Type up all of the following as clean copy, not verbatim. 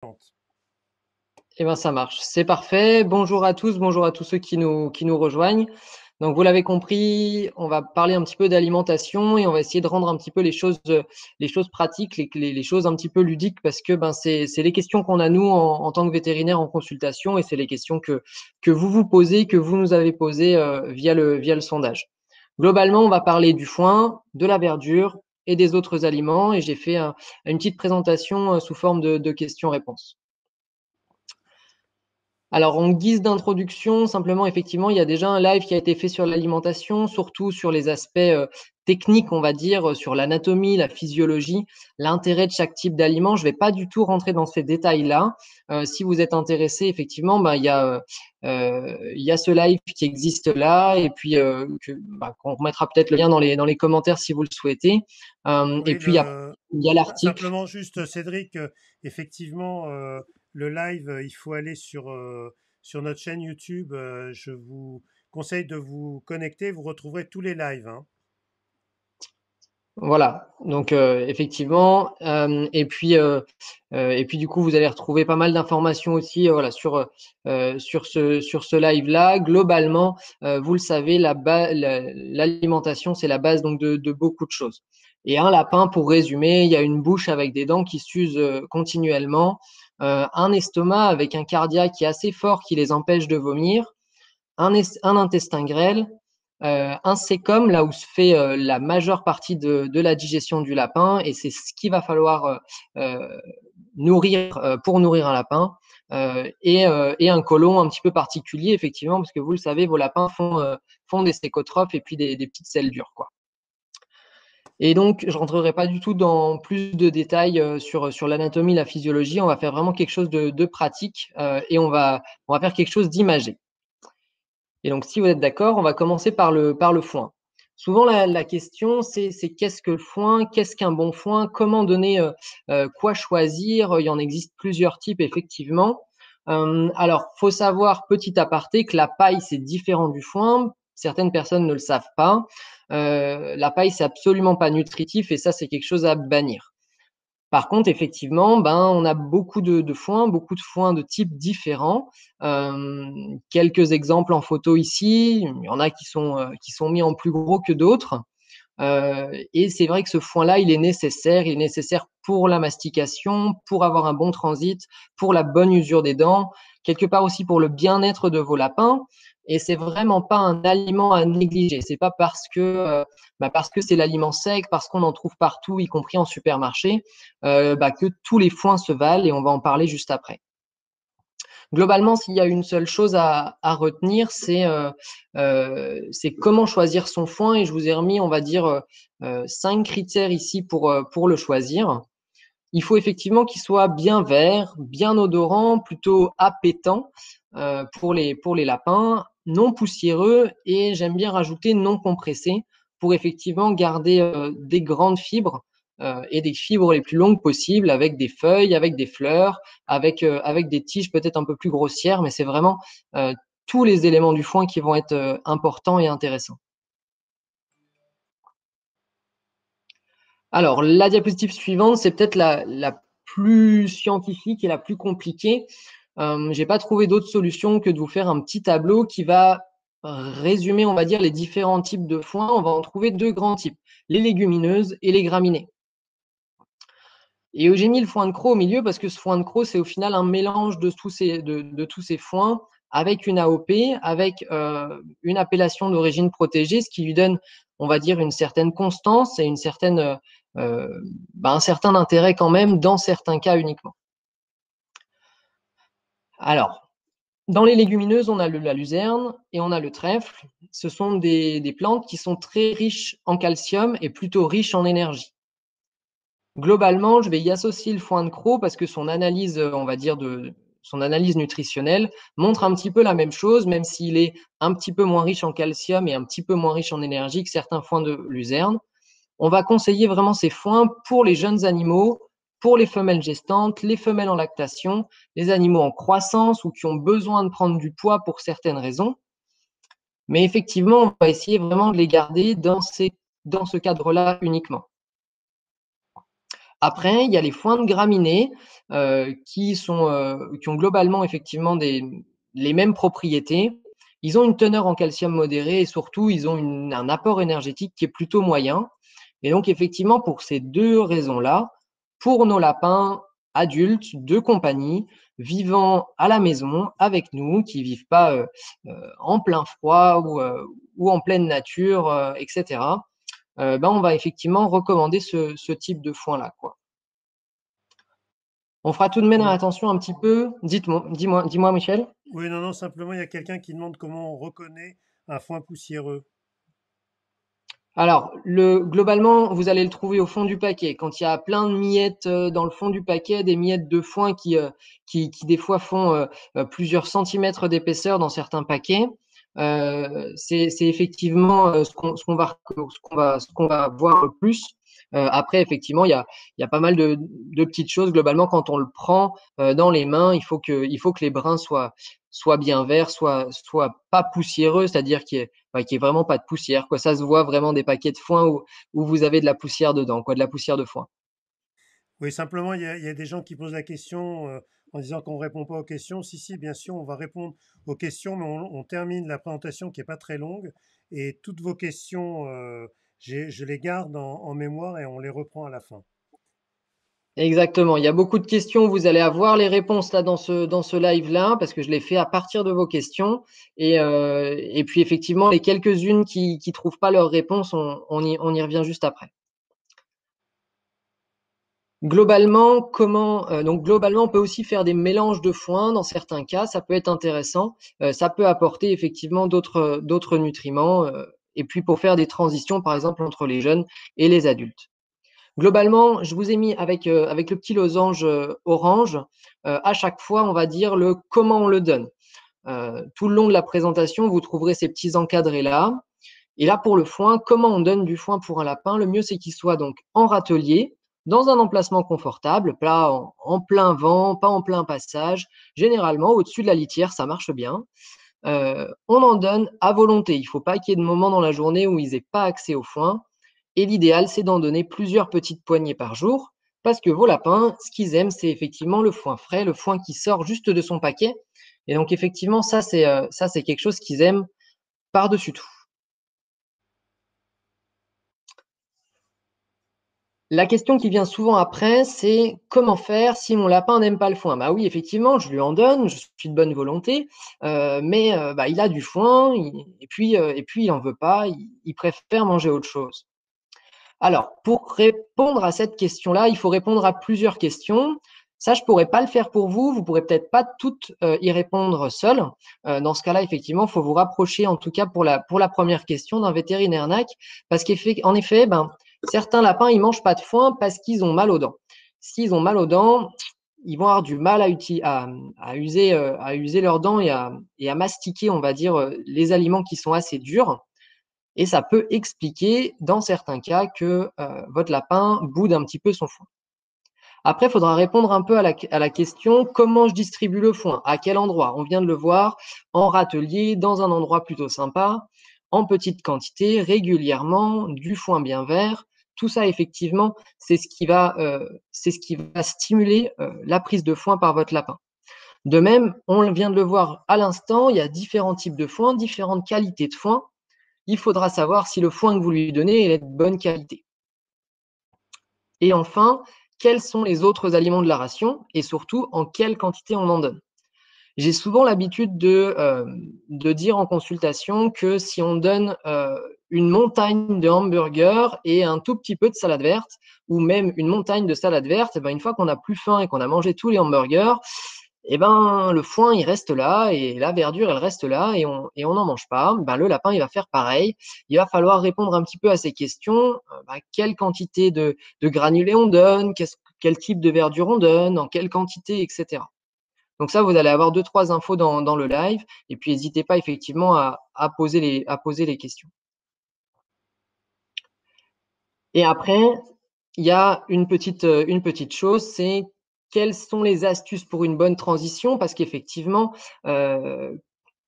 Eh bien, ça marche. C'est parfait. Bonjour à tous ceux qui nous rejoignent. Donc, vous l'avez compris, on va parler un petit peu d'alimentation et on va essayer de rendre un petit peu les choses pratiques, les choses un petit peu ludiques parce que c'est les questions qu'on a nous en tant que vétérinaire en consultation et c'est les questions que vous vous posez, que vous nous avez posées via le sondage. Globalement, on va parler du foin, de la verdure et des autres aliments et j'ai fait une petite présentation sous forme de questions-réponses. Alors, en guise d'introduction, simplement, effectivement, il y a déjà un live qui a été fait sur l'alimentation, surtout sur les aspects techniques, on va dire, sur l'anatomie, la physiologie, l'intérêt de chaque type d'aliment. Je ne vais pas du tout rentrer dans ces détails-là. Si vous êtes intéressé, effectivement, il y a ce live qui existe là, et puis on remettra peut-être le lien dans les commentaires si vous le souhaitez. Et Oui, puis, il y a l'article. simplement juste, Cédric, effectivement, le live, il faut aller sur notre chaîne YouTube. Je vous conseille de vous connecter, vous retrouverez tous les lives, hein. Voilà, donc effectivement, et puis du coup, vous allez retrouver pas mal d'informations aussi, voilà, sur ce live-là. Globalement, vous le savez, l'alimentation, c'est la base donc de beaucoup de choses. Et un lapin, pour résumer, il y a une bouche avec des dents qui s'usent continuellement, un estomac avec un cardiaque qui est assez fort qui les empêche de vomir, un intestin grêle, un sécom, là où se fait la majeure partie de la digestion du lapin, et c'est ce qu'il va falloir nourrir pour nourrir un lapin, et un côlon un petit peu particulier, effectivement, parce que vous le savez, vos lapins font des sécotrophes et puis des petites selles dures, quoi. Et donc, je rentrerai pas du tout dans plus de détails sur l'anatomie, la physiologie. On va faire vraiment quelque chose de pratique et on va faire quelque chose d'imagé. Et donc, si vous êtes d'accord, on va commencer par le foin. Souvent, la question, c'est qu'est-ce que le foin? Qu'est-ce qu'un bon foin? Comment donner? Quoi choisir? Il y en existe plusieurs types, effectivement. Alors, faut savoir, petit aparté, que la paille, c'est différent du foin. Certaines personnes ne le savent pas. La paille, c'est absolument pas nutritif et ça, c'est quelque chose à bannir. Par contre, effectivement, on a beaucoup de foins de types différents. Quelques exemples en photo ici. Il y en a qui sont mis en plus gros que d'autres. Et c'est vrai que ce foin-là, il est nécessaire. Il est nécessaire pour la mastication, pour avoir un bon transit, pour la bonne usure des dents, quelque part aussi pour le bien-être de vos lapins. Et c'est vraiment pas un aliment à négliger. C'est pas parce que c'est l'aliment sec, parce qu'on en trouve partout, y compris en supermarché, que tous les foins se valent. Et on va en parler juste après. Globalement, s'il y a une seule chose à retenir, c'est comment choisir son foin. Et je vous ai remis, on va dire, 5 critères ici pour le choisir. Il faut effectivement qu'il soit bien vert, bien odorant, plutôt appétant pour les lapins, non poussiéreux et j'aime bien rajouter non compressé pour effectivement garder des grandes fibres et des fibres les plus longues possibles avec des feuilles, avec des fleurs, avec des tiges peut-être un peu plus grossières, mais c'est vraiment tous les éléments du foin qui vont être importants et intéressants. Alors, la diapositive suivante, c'est peut-être la plus scientifique et la plus compliquée. J'ai pas trouvé d'autre solution que de vous faire un petit tableau qui va résumer, on va dire, les différents types de foin. On va en trouver deux grands types, les légumineuses et les graminées. Et j'ai mis le foin de croc au milieu parce que ce foin de croc, c'est au final un mélange de tous ces foins avec une AOP, avec une appellation d'origine protégée, ce qui lui donne, on va dire, une certaine constance et un certain intérêt quand même dans certains cas uniquement. Alors, dans les légumineuses, on a la luzerne et on a le trèfle. Ce sont des plantes qui sont très riches en calcium et plutôt riches en énergie. Globalement, je vais y associer le foin de croc parce que son analyse, on va dire, son analyse nutritionnelle montre un petit peu la même chose, même s'il est un petit peu moins riche en calcium et un petit peu moins riche en énergie que certains foins de luzerne. On va conseiller vraiment ces foins pour les jeunes animaux, pour les femelles gestantes, les femelles en lactation, les animaux en croissance ou qui ont besoin de prendre du poids pour certaines raisons. Mais effectivement, on va essayer vraiment de les garder dans ce cadre-là uniquement. Après, il y a les foins de graminées qui ont globalement effectivement les mêmes propriétés. Ils ont une teneur en calcium modérée et surtout, ils ont un apport énergétique qui est plutôt moyen. Et donc, effectivement, pour ces deux raisons-là, pour nos lapins adultes de compagnie, vivant à la maison avec nous, qui vivent pas en plein froid ou en pleine nature, etc., ben, on va effectivement recommander ce type de foin-là, quoi. On fera tout de même Oui, attention un petit peu. Dis-moi, Michel. oui, non, non, simplement, il y a quelqu'un qui demande comment on reconnaît un foin poussiéreux. Alors, globalement, vous allez le trouver au fond du paquet. Quand il y a plein de miettes dans le fond du paquet, des miettes de foin qui des fois font plusieurs centimètres d'épaisseur dans certains paquets, c'est effectivement ce qu'on va voir le plus. Après, effectivement, il y a pas mal de petites choses. Globalement, quand on le prend dans les mains, il faut que les brins soient bien verts, soient pas poussiéreux, c'est-à-dire qu'il y ait vraiment pas de poussière, quoi. Ça se voit vraiment des paquets de foin où vous avez de la poussière dedans, quoi, de la poussière de foin. Oui, simplement, il y a des gens qui posent la question en disant qu'on ne répond pas aux questions. Si, si, bien sûr, on va répondre aux questions, mais on termine la présentation qui n'est pas très longue. Et toutes vos questions, je les garde en mémoire et on les reprend à la fin. Exactement. Il y a beaucoup de questions. Vous allez avoir les réponses là dans ce live-là, parce que je l'ai fait à partir de vos questions. Et puis effectivement, les quelques-unes qui trouvent pas leur réponse, on y revient juste après. Donc globalement, on peut aussi faire des mélanges de foin dans certains cas. Ça peut être intéressant. Ça peut apporter effectivement d'autres nutriments. Et puis pour faire des transitions, par exemple, entre les jeunes et les adultes. Globalement, je vous ai mis avec le petit losange orange, à chaque fois, on va dire le comment on le donne. Tout le long de la présentation, vous trouverez ces petits encadrés là. Et là, pour le foin, comment on donne du foin pour un lapin? Le mieux, c'est qu'il soit donc en râtelier, dans un emplacement confortable, plat en plein vent, pas en plein passage. Généralement, au-dessus de la litière, ça marche bien. On en donne à volonté. Il ne faut pas qu'il y ait de moments dans la journée où ils n'aient pas accès au foin. Et l'idéal, c'est d'en donner plusieurs petites poignées par jour, parce que vos lapins, ce qu'ils aiment, c'est effectivement le foin frais, le foin qui sort juste de son paquet. Et donc, effectivement, ça, c'est quelque chose qu'ils aiment par-dessus tout. La question qui vient souvent après, c'est comment faire si mon lapin n'aime pas le foin? Bah oui, effectivement, je lui en donne, je suis de bonne volonté, mais bah, il a du foin, et puis il en veut pas, il préfère manger autre chose. Alors, pour répondre à cette question-là, il faut répondre à plusieurs questions. Ça, je pourrais pas le faire pour vous. Vous pourrez peut-être pas toutes y répondre seul. Dans ce cas-là, effectivement, il faut vous rapprocher, en tout cas pour la première question, d'un vétérinaire NAC, parce qu'en effet, ben, certains lapins, ils mangent pas de foin parce qu'ils ont mal aux dents. S'ils ont mal aux dents, ils vont avoir du mal à user leurs dents et à mastiquer, on va dire, les aliments qui sont assez durs. Et ça peut expliquer, dans certains cas, que votre lapin boude un petit peu son foin. Après, il faudra répondre un peu à la question comment je distribue le foin, à quel endroit. On vient de le voir, en râtelier, dans un endroit plutôt sympa, en petite quantité, régulièrement, du foin bien vert. Tout ça, effectivement, c'est ce qui va stimuler la prise de foin par votre lapin. De même, on vient de le voir à l'instant, il y a différents types de foin, différentes qualités de foin. Il faudra savoir si le foin que vous lui donnez est de bonne qualité. Et enfin, quels sont les autres aliments de la ration et surtout en quelle quantité on en donne. J'ai souvent l'habitude de dire en consultation que si on donne une montagne de hamburgers et un tout petit peu de salade verte, ou même une montagne de salade verte, et ben une fois qu'on n'a plus faim et qu'on a mangé tous les hamburgers, et ben le foin il reste là et la verdure elle reste là et on n'en mange pas. Ben, le lapin il va faire pareil. Il va falloir répondre un petit peu à ces questions. Quelle quantité de granulés on donne, quel type de verdure on donne, en quelle quantité, etc. Donc ça, vous allez avoir deux, trois infos dans le live. Et puis, n'hésitez pas effectivement à poser les questions. Et après, il y a une petite chose, c'est quelles sont les astuces pour une bonne transition? Parce qu'effectivement,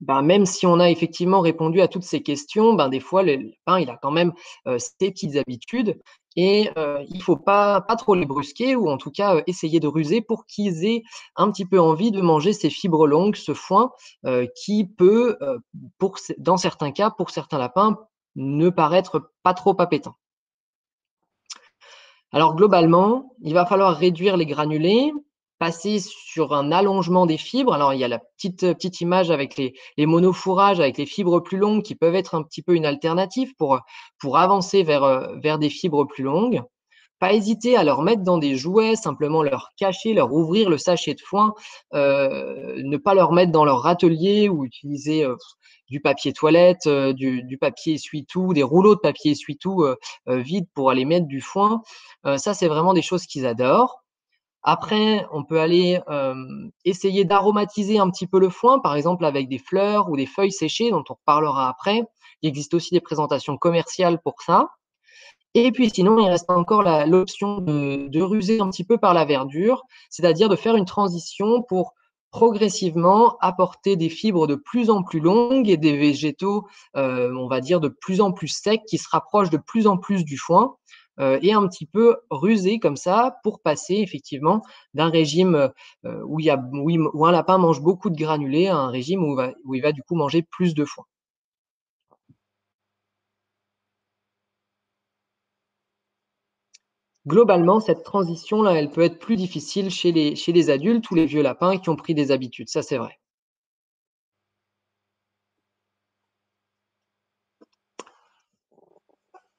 ben, même si on a effectivement répondu à toutes ces questions, ben, des fois, le lapin, il a quand même ses petites habitudes et il faut pas trop les brusquer ou en tout cas essayer de ruser pour qu'ils aient un petit peu envie de manger ces fibres longues, ce foin qui peut, dans certains cas, pour certains lapins, ne paraître pas trop appétant. Alors globalement, il va falloir réduire les granulés, passer sur un allongement des fibres. Alors il y a la petite image avec les monofourrages, avec les fibres plus longues qui peuvent être un petit peu une alternative pour avancer vers des fibres plus longues. Pas hésiter à leur mettre dans des jouets, simplement leur cacher, leur ouvrir le sachet de foin, ne pas leur mettre dans leur râtelier ou utiliser du papier toilette, du papier essuie-tout, des rouleaux de papier essuie-tout vides pour aller mettre du foin. Ça, c'est vraiment des choses qu'ils adorent. Après, on peut aller essayer d'aromatiser un petit peu le foin, par exemple avec des fleurs ou des feuilles séchées, dont on reparlera après. Il existe aussi des présentations commerciales pour ça. Et puis sinon, il reste encore l'option de ruser un petit peu par la verdure, c'est-à-dire de faire une transition pour progressivement apporter des fibres de plus en plus longues et des végétaux, on va dire, de plus en plus secs qui se rapprochent de plus en plus du foin et un petit peu ruser comme ça pour passer effectivement d'un régime où un lapin mange beaucoup de granulés à un régime où il va du coup manger plus de foin. Globalement, cette transition-là, elle peut être plus difficile chez les adultes ou les vieux lapins qui ont pris des habitudes, ça c'est vrai.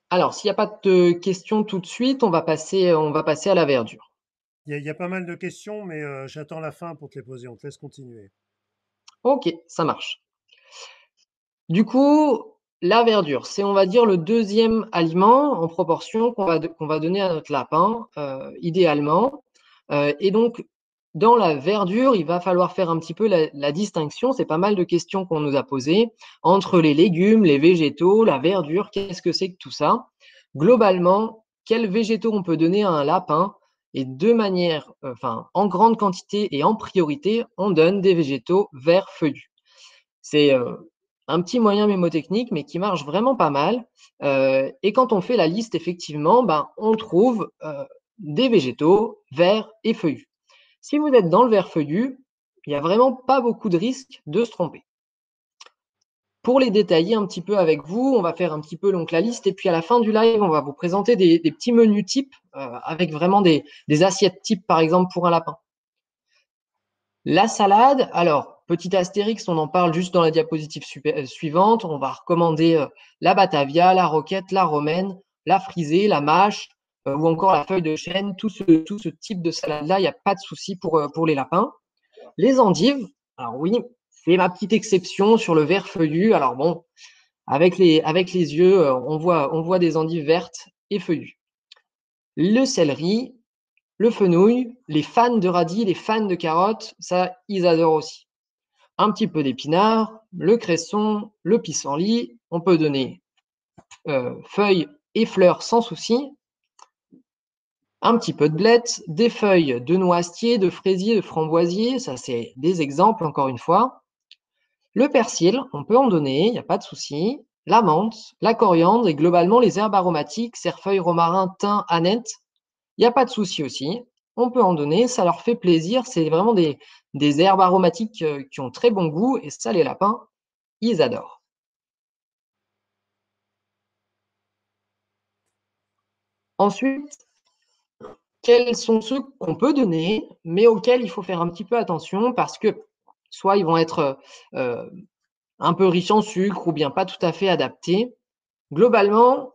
Alors, s'il n'y a pas de questions tout de suite, on va passer à la verdure. Il y a pas mal de questions, mais j'attends la fin pour te les poser. On te laisse continuer. Ok, ça marche. Du coup, la verdure, c'est, on va dire, le deuxième aliment en proportion qu'on va donner à notre lapin, idéalement. Et donc, dans la verdure, il va falloir faire un petit peu la distinction. C'est pas mal de questions qu'on nous a posées entre les légumes, les végétaux, la verdure. Qu'est-ce que c'est que tout ça? Globalement, quels végétaux on peut donner à un lapin? Et de manière, enfin, en grande quantité et en priorité, on donne des végétaux verts feuillus. C'est un petit moyen mémotechnique, mais qui marche vraiment pas mal. Et quand on fait la liste, effectivement, ben, on trouve des végétaux verts et feuillus. Si vous êtes dans le vert feuillu, il n'y a vraiment pas beaucoup de risques de se tromper. Pour les détailler un petit peu avec vous, on va faire un petit peu donc la liste et puis à la fin du live, on va vous présenter des petits menus types avec vraiment des assiettes types, par exemple, pour un lapin. La salade, alors, petit astérix, on en parle juste dans la diapositive suivante. On va recommander la batavia, la roquette, la romaine, la frisée, la mâche ou encore la feuille de chêne. Tout ce type de salade-là, il n'y a pas de souci pour les lapins. Les endives, alors oui, c'est ma petite exception sur le vert feuillu. Alors bon, avec les yeux, on voit des endives vertes et feuillues. Le céleri, le fenouil, les fans de radis, les fans de carottes, ça, ils adorent aussi. Un petit peu d'épinards, le cresson, le pissenlit. On peut donner feuilles et fleurs sans souci. Un petit peu de blettes, des feuilles de noisetier, de fraisier, de framboisier. Ça, c'est des exemples, encore une fois. Le persil, on peut en donner, il n'y a pas de souci. La menthe, la coriandre et globalement les herbes aromatiques, cerfeuil, romarin, thym, aneth. Il n'y a pas de souci aussi. On peut en donner, ça leur fait plaisir. C'est vraiment des herbes aromatiques qui ont très bon goût et ça, les lapins, ils adorent. Ensuite, quels sont ceux qu'on peut donner, mais auxquels il faut faire un petit peu attention parce que soit ils vont être un peu riches en sucre ou bien pas tout à fait adaptés. Globalement,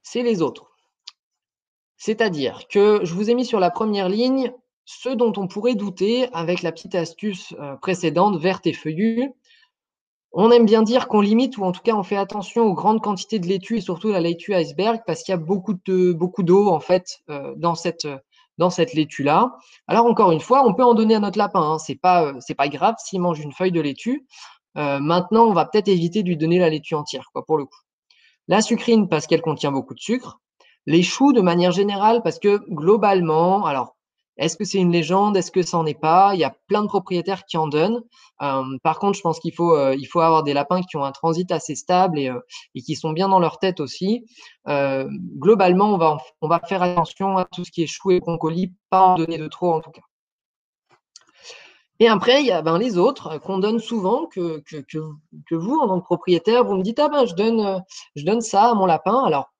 c'est les autres. C'est-à-dire que je vous ai mis sur la première ligne ceux dont on pourrait douter avec la petite astuce précédente, verte et feuillue. On aime bien dire qu'on limite ou en tout cas on fait attention aux grandes quantités de laitue et surtout la laitue iceberg parce qu'il y a beaucoup d'eau en fait dans cette laitue-là. Alors encore une fois, on peut en donner à notre lapin, hein. C'est pas grave s'il mange une feuille de laitue. Maintenant, on va peut-être éviter de lui donner la laitue entière, quoi, pour le coup. La sucrine parce qu'elle contient beaucoup de sucre. Les choux de manière générale parce que globalement, alors Est-ce que c'est une légende? Est-ce que ça n'en est pas? Il y a plein de propriétaires qui en donnent. Par contre, je pense il faut avoir des lapins qui ont un transit assez stable et qui sont bien dans leur tête aussi. Globalement, on va faire attention à tout ce qui est chou et broncoli, pas en donner de trop en tout cas. Et après, il y a les autres qu'on donne souvent, que vous, en tant que propriétaire, vous me dites, ah ben, je donne ça à mon lapin. Alors,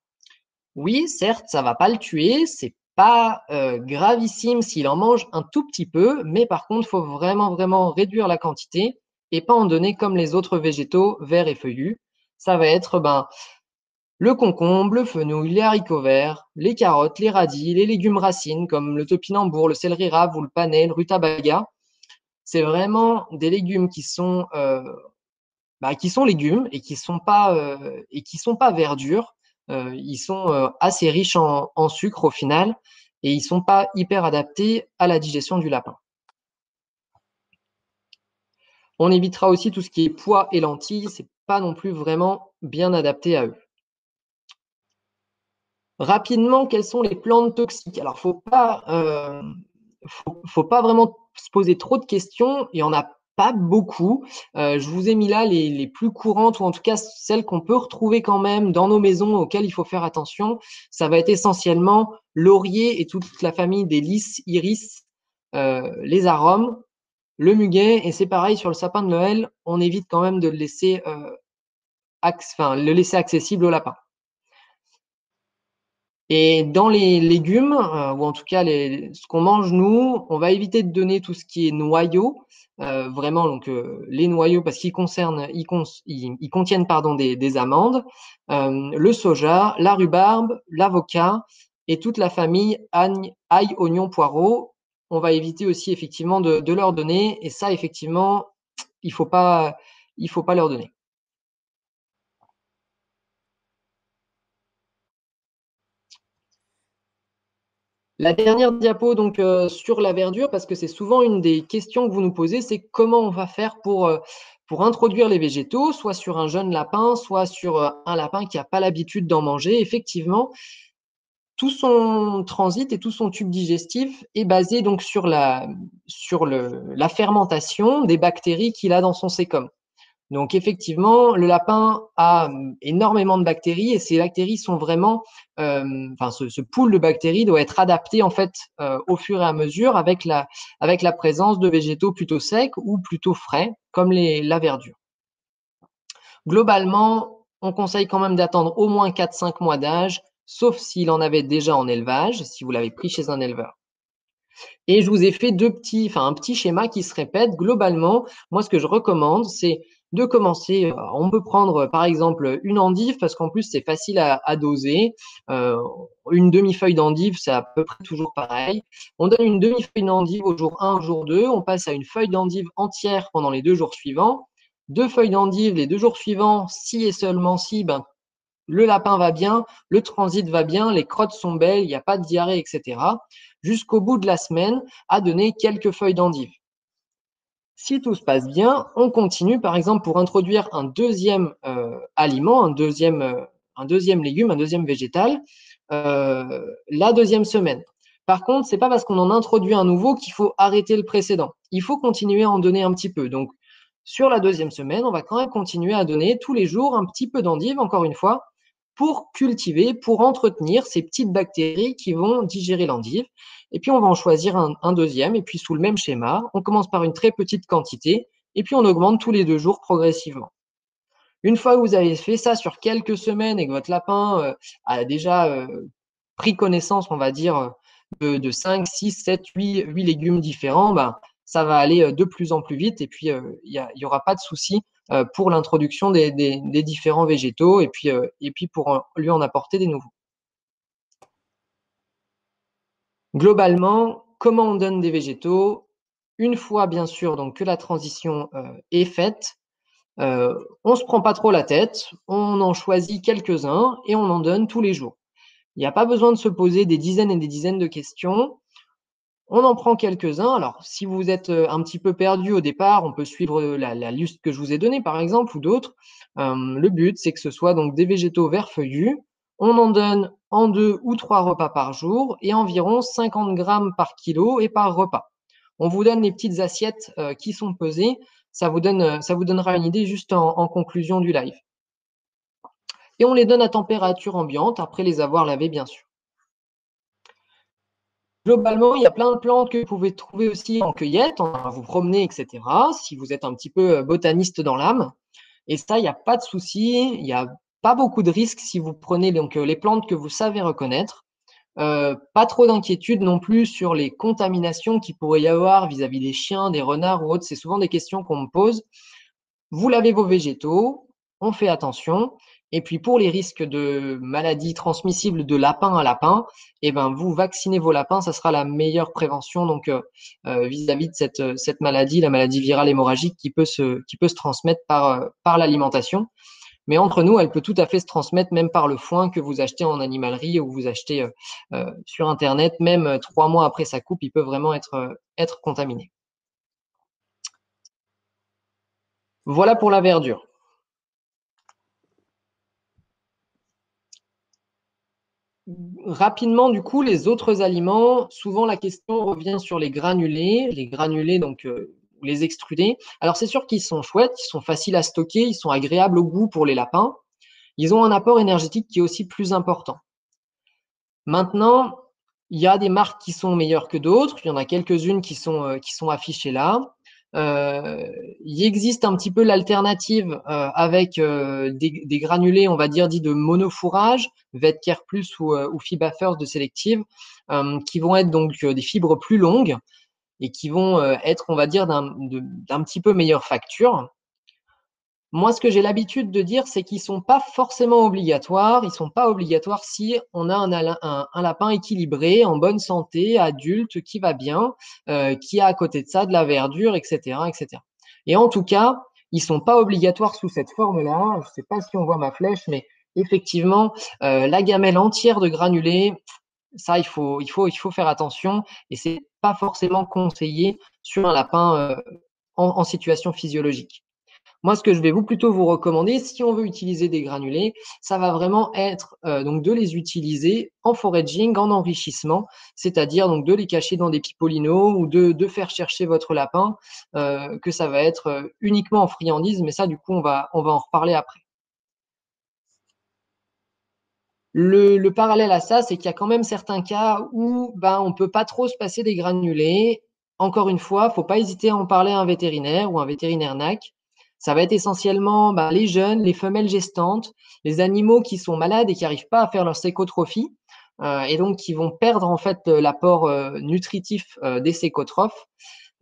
oui, certes, ça va pas le tuer, c'est pas gravissime s'il en mange un tout petit peu, mais par contre, il faut vraiment, vraiment réduire la quantité et pas en donner comme les autres végétaux verts et feuillus. Ça va être le concombre, le fenouil, les haricots verts, les carottes, les radis, les légumes racines comme le topinambour, le céleri rave ou le panais, le rutabaga. C'est vraiment des légumes qui sont légumes et qui sont pas verdure. Ils sont assez riches en sucre au final et ils sont pas hyper adaptés à la digestion du lapin. On évitera aussi tout ce qui est pois et lentilles, c'est pas non plus vraiment bien adapté à eux. Rapidement, quelles sont les plantes toxiques? Alors, faut pas vraiment se poser trop de questions. Il y en a pas beaucoup. Je vous ai mis là les plus courantes, ou en tout cas celles qu'on peut retrouver quand même dans nos maisons auxquelles il faut faire attention. Ça va être essentiellement laurier et toute la famille des lys, iris, les arômes, le muguet. Et c'est pareil sur le sapin de Noël, on évite quand même de le laisser, le laisser accessible au lapin. Et dans les légumes, ou en tout cas ce qu'on mange nous, on va éviter de donner tout ce qui est noyaux, vraiment donc les noyaux parce ils contiennent pardon des amandes, le soja, la rhubarbe, l'avocat et toute la famille ail, oignon, poireau. On va éviter aussi effectivement de leur donner et ça effectivement il faut pas leur donner. La dernière diapo donc sur la verdure, parce que c'est souvent une des questions que vous nous posez, c'est comment on va faire pour introduire les végétaux, soit sur un jeune lapin, soit sur un lapin qui n'a pas l'habitude d'en manger. Effectivement, tout son transit et tout son tube digestif est basé donc sur la fermentation des bactéries qu'il a dans son sécom. Donc effectivement, le lapin a énormément de bactéries et ces bactéries sont vraiment, ce pool de bactéries doit être adapté en fait au fur et à mesure avec la présence de végétaux plutôt secs ou plutôt frais comme la verdure. Globalement, on conseille quand même d'attendre au moins 4-5 mois d'âge, sauf s'il en avait déjà en élevage, si vous l'avez pris chez un éleveur. Et je vous ai fait un petit schéma qui se répète. Globalement, moi, ce que je recommande, c'est de commencer. On peut prendre, par exemple, une endive parce qu'en plus, c'est facile à doser. Une demi-feuille d'endive, c'est à peu près toujours pareil. On donne une demi-feuille d'endive au jour 1, au jour 2. On passe à une feuille d'endive entière pendant les 2 jours suivants. 2 feuilles d'endive les 2 jours suivants, si et seulement si, le lapin va bien, le transit va bien, les crottes sont belles, il n'y a pas de diarrhée, etc. Jusqu'au bout de la semaine, à donner quelques feuilles d'endive. Si tout se passe bien, on continue par exemple pour introduire un deuxième aliment, un deuxième légume, un deuxième végétal, la deuxième semaine. Par contre, c'est pas parce qu'on en introduit un nouveau qu'il faut arrêter le précédent. Il faut continuer à en donner un petit peu. Donc, sur la deuxième semaine, on va quand même continuer à donner tous les jours un petit peu d'endive, encore une fois, pour cultiver, pour entretenir ces petites bactéries qui vont digérer l'endive. Et puis, on va en choisir un deuxième. Et puis, sous le même schéma, on commence par une très petite quantité. Et puis, on augmente tous les 2 jours progressivement. Une fois que vous avez fait ça sur quelques semaines et que votre lapin a déjà pris connaissance, on va dire, de 5, 6, 7, 8 légumes différents, ça va aller de plus en plus vite. Et puis, il y aura pas de souci pour l'introduction des différents végétaux et puis pour lui en apporter des nouveaux. Globalement, comment on donne des végétaux? Une fois, bien sûr, donc que la transition est faite, on se prend pas trop la tête, on en choisit quelques-uns et on en donne tous les jours. Il n'y a pas besoin de se poser des dizaines et des dizaines de questions. On en prend quelques-uns. Alors, si vous êtes un petit peu perdu au départ, on peut suivre la liste que je vous ai donnée, par exemple, ou d'autres. Le but, c'est que ce soit donc des végétaux verts feuillus. On en donne en 2 ou 3 repas par jour et environ 50 grammes par kilo et par repas. On vous donne les petites assiettes qui sont pesées. Ça vous donnera une idée juste en conclusion du live. Et on les donne à température ambiante après les avoir lavés, bien sûr. Globalement, il y a plein de plantes que vous pouvez trouver aussi en cueillette, en vous promener, etc. Si vous êtes un petit peu botaniste dans l'âme. Et ça, il n'y a pas de souci. Il n'y a pas beaucoup de risques si vous prenez donc les plantes que vous savez reconnaître. Pas trop d'inquiétude non plus sur les contaminations qu'il pourrait y avoir vis-à-vis des chiens, des renards ou autres. C'est souvent des questions qu'on me pose. Vous lavez vos végétaux, on fait attention. Et puis pour les risques de maladies transmissibles de lapin à lapin, eh ben vous vaccinez vos lapins, ça sera la meilleure prévention donc vis-à-vis de cette maladie, la maladie virale hémorragique qui peut se transmettre par l'alimentation. Mais entre nous, elle peut tout à fait se transmettre même par le foin que vous achetez en animalerie ou vous achetez sur Internet. Même 3 mois après sa coupe, il peut vraiment être contaminé. Voilà pour la verdure. Rapidement, du coup, les autres aliments, souvent la question revient sur les granulés, donc les extrudés. Alors c'est sûr qu'ils sont chouettes, ils sont faciles à stocker, ils sont agréables au goût pour les lapins. Ils ont un apport énergétique qui est aussi plus important. Maintenant, il y a des marques qui sont meilleures que d'autres. Il y en a quelques-unes qui sont affichées là. Il existe un petit peu l'alternative avec des granulés, on va dire, dits de monofourrage, Vetcare Plus ou Fiba First de Selective, qui vont être donc des fibres plus longues et qui vont être, on va dire, d'un petit peu meilleure facture. Moi, ce que j'ai l'habitude de dire, c'est qu'ils sont pas forcément obligatoires. Ils sont pas obligatoires si on a un lapin équilibré, en bonne santé, adulte, qui va bien, qui a à côté de ça de la verdure, etc., etc. Et en tout cas, ils sont pas obligatoires sous cette forme-là. Je sais pas si on voit ma flèche, mais effectivement, la gamelle entière de granulés, ça, il faut faire attention et c'est pas forcément conseillé sur un lapin en situation physiologique. Moi, ce que je vais plutôt vous recommander, si on veut utiliser des granulés, ça va vraiment être donc de les utiliser en foraging, en enrichissement, c'est-à-dire donc de les cacher dans des pipolinos ou de faire chercher votre lapin, que ça va être uniquement en friandise, mais ça, du coup, on va en reparler après. Le parallèle à ça, c'est qu'il y a quand même certains cas où on ne peut pas trop se passer des granulés. Encore une fois, il ne faut pas hésiter à en parler à un vétérinaire ou un vétérinaire NAC. Ça va être essentiellement les jeunes, les femelles gestantes, les animaux qui sont malades et qui n'arrivent pas à faire leur sécotrophie et donc qui vont perdre en fait l'apport nutritif des sécotrophes.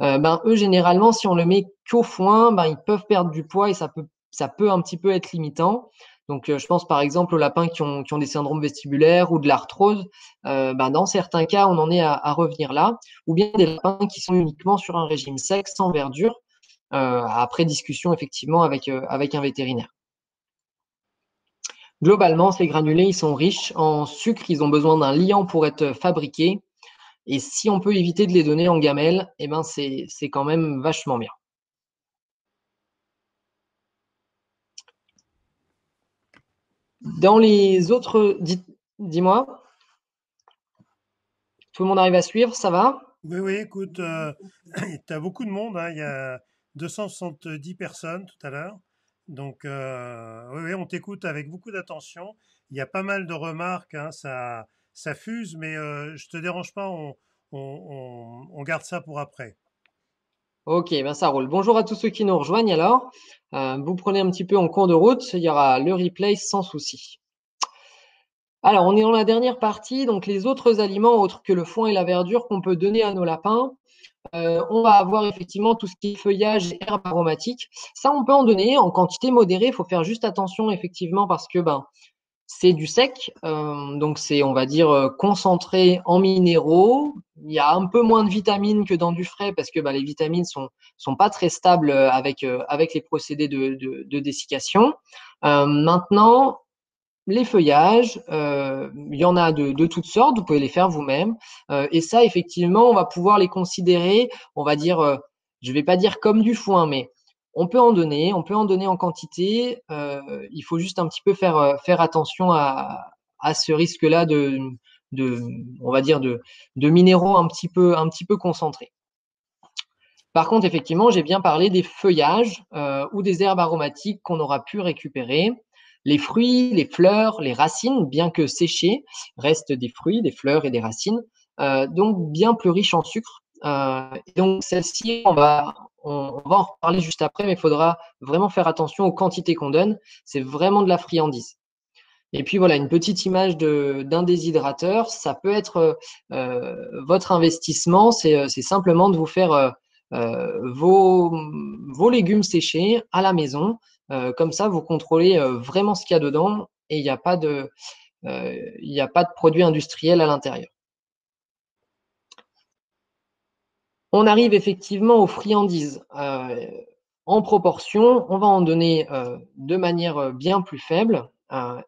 Eux, généralement, si on le met qu'au foin, ils peuvent perdre du poids et ça peut un petit peu être limitant. Donc, je pense par exemple aux lapins qui ont des syndromes vestibulaires ou de l'arthrose. Dans certains cas, on en est à revenir là. Ou bien des lapins qui sont uniquement sur un régime sec, sans verdure, après discussion effectivement avec un vétérinaire. Globalement, ces granulés, ils sont riches en sucre. Ils ont besoin d'un liant pour être fabriqués. Et si on peut éviter de les donner en gamelle, c'est quand même vachement bien. Dans les autres, dis-moi, tout le monde arrive à suivre, ça va? Oui, oui, écoute, tu as beaucoup de monde, hein, il y a 270 personnes tout à l'heure. Donc, oui, oui, on t'écoute avec beaucoup d'attention. Il y a pas mal de remarques, hein, ça fuse, mais je te dérange pas, on garde ça pour après. Ok, ça roule. Bonjour à tous ceux qui nous rejoignent alors. Vous prenez un petit peu en cours de route, il y aura le replay sans souci. Alors, on est dans la dernière partie, donc les autres aliments autres que le foin et la verdure qu'on peut donner à nos lapins. On va avoir effectivement tout ce qui est feuillage et herbes aromatiques. Ça, on peut en donner en quantité modérée. Il faut faire juste attention effectivement parce que c'est du sec, donc c'est, on va dire, concentré en minéraux. Il y a un peu moins de vitamines que dans du frais parce que les vitamines sont pas très stables avec les procédés de dessiccation. Maintenant, les feuillages, il y en a de toutes sortes, vous pouvez les faire vous-même. Et ça, effectivement, on va pouvoir les considérer, on va dire, je vais pas dire comme du foin, mais on peut en donner en quantité. Il faut juste un petit peu faire attention à ce risque-là on va dire de minéraux un petit peu concentrés. Par contre, effectivement, j'ai bien parlé des feuillages ou des herbes aromatiques qu'on aura pu récupérer. Les fruits, les fleurs, les racines, bien que séchées, restent des fruits, des fleurs et des racines, donc bien plus riches en sucre. Donc celle-ci, on va en reparler juste après, mais il faudra vraiment faire attention aux quantités qu'on donne. C'est vraiment de la friandise. Et puis voilà, une petite image d'un déshydrateur, ça peut être votre investissement, c'est simplement de vous faire vos légumes séchés à la maison. Comme ça, vous contrôlez vraiment ce qu'il y a dedans et il n'y a pas de produits industriels à l'intérieur. On arrive effectivement aux friandises. En proportion, on va en donner de manière bien plus faible.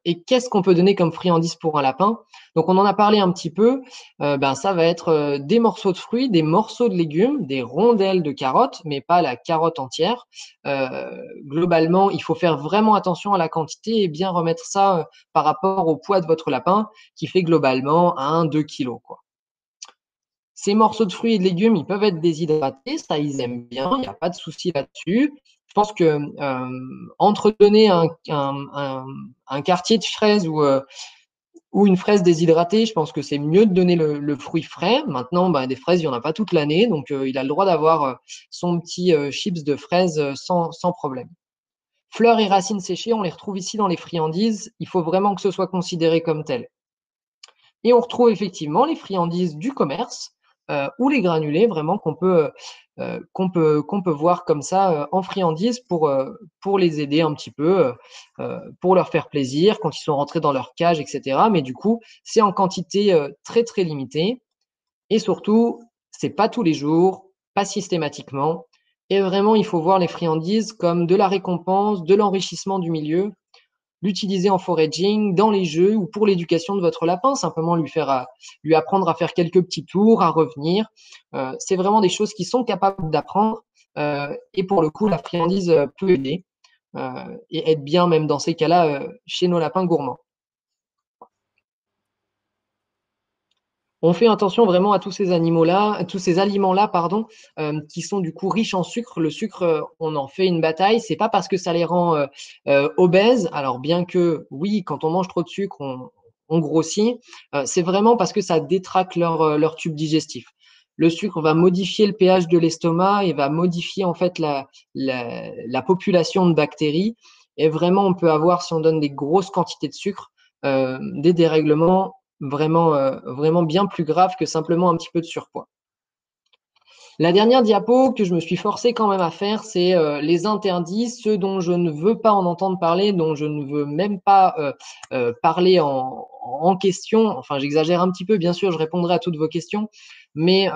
Et qu'est-ce qu'on peut donner comme friandise pour un lapin? Donc, on en a parlé un petit peu. Ça va être des morceaux de fruits, des morceaux de légumes, des rondelles de carottes, mais pas la carotte entière. Globalement, il faut faire vraiment attention à la quantité et bien remettre ça par rapport au poids de votre lapin, qui fait globalement 1-2 kilos, quoi. Ces morceaux de fruits et de légumes, ils peuvent être déshydratés, ça ils aiment bien, il n'y a pas de souci là-dessus. Je pense que entre donner un quartier de fraises ou une fraise déshydratée, je pense que c'est mieux de donner le fruit frais. Maintenant, des fraises, il n'y en a pas toute l'année, donc il a le droit d'avoir son petit chips de fraises sans problème. Fleurs et racines séchées, on les retrouve ici dans les friandises. Il faut vraiment que ce soit considéré comme tel. Et on retrouve effectivement les friandises du commerce ou les granulés vraiment qu'on peut voir comme ça en friandises pour les aider un petit peu, pour leur faire plaisir quand ils sont rentrés dans leur cage, etc. Mais du coup, c'est en quantité très très limitée et surtout, c'est pas tous les jours, pas systématiquement. Et vraiment, il faut voir les friandises comme de la récompense, de l'enrichissement du milieu, l'utiliser en foraging, dans les jeux ou pour l'éducation de votre lapin, simplement lui apprendre à faire quelques petits tours, à revenir. C'est vraiment des choses qui sont capables d'apprendre et pour le coup, la friandise peut aider et être bien même dans ces cas-là chez nos lapins gourmands. On fait attention vraiment à tous ces animaux-là, à tous ces aliments-là, pardon, qui sont du coup riches en sucre. Le sucre, on en fait une bataille. C'est pas parce que ça les rend obèses. Alors bien que oui, quand on mange trop de sucre, on grossit. C'est vraiment parce que ça détraque leur tube digestif. Le sucre va modifier le pH de l'estomac et va modifier en fait la population de bactéries. Et vraiment, on peut avoir, si on donne des grosses quantités de sucre, des dérèglements vraiment bien plus grave que simplement un petit peu de surpoids. La dernière diapo que je me suis forcé quand même à faire, c'est les interdits, ceux dont je ne veux pas en entendre parler, dont je ne veux même pas parler en question. Enfin, j'exagère un petit peu, bien sûr, je répondrai à toutes vos questions, mais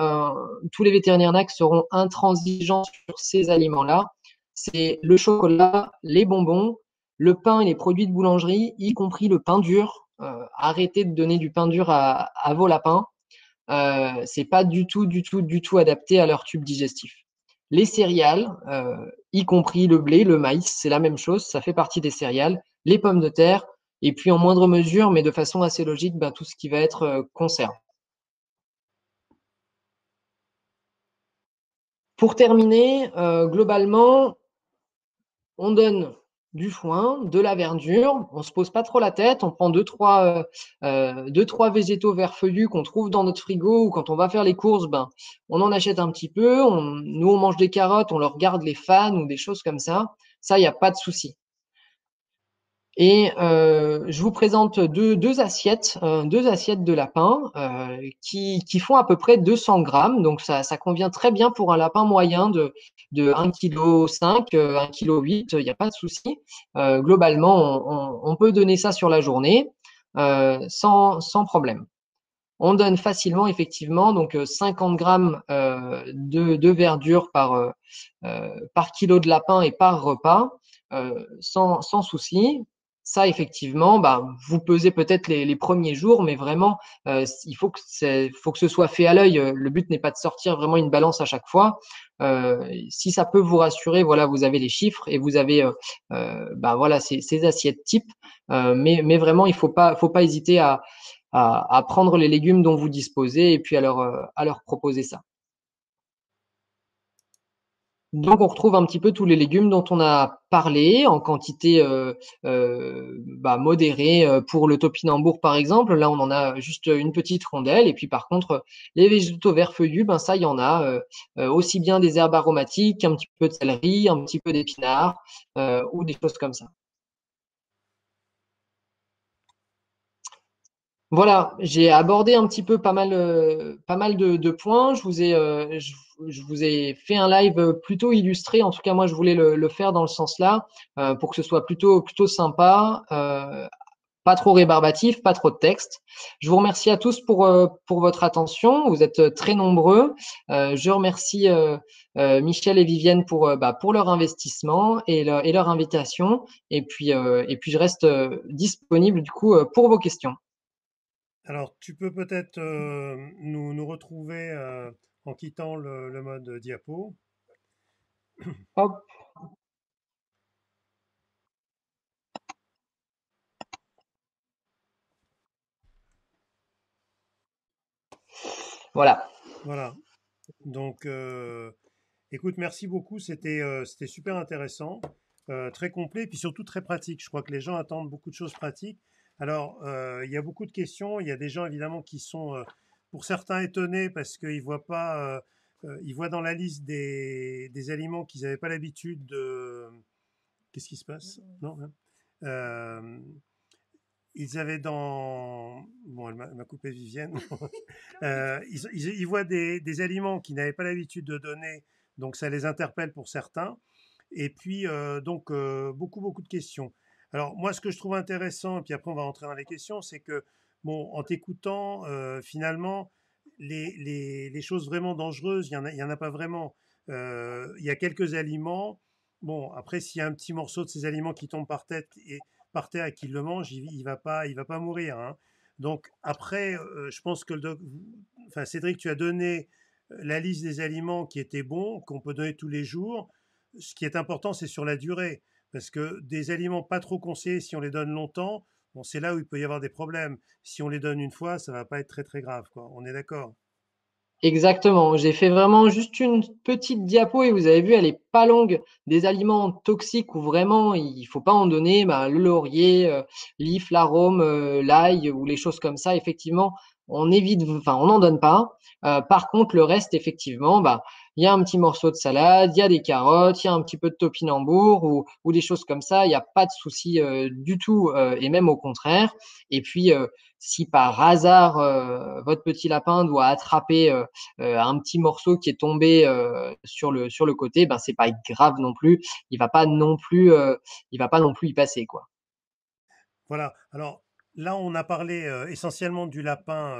tous les vétérinaires NAC seront intransigeants sur ces aliments-là. C'est le chocolat, les bonbons, le pain et les produits de boulangerie, y compris le pain dur. Arrêtez de donner du pain dur à vos lapins. C'est pas du tout adapté à leur tube digestif. Les céréales, y compris le blé, le maïs, c'est la même chose, ça fait partie des céréales. Les pommes de terre, et puis en moindre mesure, mais de façon assez logique, tout ce qui va être conserve. Pour terminer, globalement, on donne du foin, de la verdure, on se pose pas trop la tête, on prend deux, trois végétaux verts feuillus qu'on trouve dans notre frigo ou quand on va faire les courses, on en achète un petit peu, nous on mange des carottes, on leur garde les fans ou des choses comme ça, il n'y a pas de souci. Et je vous présente deux assiettes de lapin qui font à peu près 200 grammes. Donc ça convient très bien pour un lapin moyen de 1,5 kg, 1,8 kg, il n'y a pas de souci. Globalement, on peut donner ça sur la journée sans problème. On donne facilement, effectivement, donc 50 grammes de verdure par kilo de lapin et par repas, sans souci. Ça, effectivement, bah, vous pesez peut-être les premiers jours, mais vraiment, il faut que ce soit fait à l'œil. Le but n'est pas de sortir vraiment une balance à chaque fois. Si ça peut vous rassurer, voilà, vous avez les chiffres et vous avez, bah, voilà, ces assiettes types. Mais vraiment, faut pas hésiter à prendre les légumes dont vous disposez et puis à leur proposer ça. Donc on retrouve un petit peu tous les légumes dont on a parlé en quantité, bah, modérée, pour le topinambour par exemple. Là, on en a juste une petite rondelle et puis par contre, les végétaux verts feuillus, ben ça, il y en a, aussi bien des herbes aromatiques, un petit peu de céleri, un petit peu d'épinards, ou des choses comme ça. Voilà, j'ai abordé un petit peu pas mal de points. Je vous ai fait un live plutôt illustré. En tout cas, moi, je voulais le faire dans le sens là, pour que ce soit plutôt sympa, pas trop rébarbatif, pas trop de texte. Je vous remercie à tous pour votre attention. Vous êtes très nombreux. Je remercie Michel et Vivienne bah, pour leur investissement et leur invitation. Et puis je reste disponible du coup pour vos questions. Alors, tu peux peut-être nous retrouver en quittant le mode diapo. Hop, voilà. Voilà. Donc, écoute, merci beaucoup. C'était super intéressant, très complet, et puis surtout très pratique. Je crois que les gens attendent beaucoup de choses pratiques. Alors, il y a beaucoup de questions. Il y a des gens évidemment qui sont, pour certains, étonnés parce qu'ils voient pas, ils voient dans la liste des aliments qu'ils n'avaient pas l'habitude de. Qu'est-ce qui se passe? Non, hein. Euh, Ils avaient dans. Bon, elle m'a coupé Vivienne. Ils voient des aliments qu'ils n'avaient pas l'habitude de donner, donc ça les interpelle pour certains. Et puis, beaucoup de questions. Alors, moi, ce que je trouve intéressant, et puis après, on va rentrer dans les questions, c'est que, bon, en t'écoutant, finalement, les choses vraiment dangereuses, il y en a pas vraiment. Il y a quelques aliments. Bon, après, s'il y a un petit morceau de ces aliments qui tombe par terre et qu'il le mange, il va pas mourir, hein. Donc, après, je pense que enfin, Cédric, tu as donné la liste des aliments qui étaient bons, qu'on peut donner tous les jours. Ce qui est important, c'est sur la durée. Parce que des aliments pas trop conseillés, si on les donne longtemps, bon, c'est là où il peut y avoir des problèmes. Si on les donne une fois, ça va pas être très très grave, quoi. On est d'accord? Exactement. J'ai fait vraiment juste une petite diapo et vous avez vu, elle est pas longue. Des aliments toxiques où vraiment il faut pas en donner, bah, le laurier, l'if, l'arôme, l'ail ou les choses comme ça. Effectivement, on évite, enfin, on n'en donne pas. Par contre, le reste, effectivement, bah, il y a un petit morceau de salade, il y a des carottes, il y a un petit peu de topinambour ou des choses comme ça. Il n'y a pas de souci du tout et même au contraire. Et puis, si par hasard votre petit lapin doit attraper un petit morceau qui est tombé sur le côté, ben c'est pas grave non plus. Il va pas non plus, il va pas non plus y passer quoi. Voilà. Alors là, on a parlé essentiellement du lapin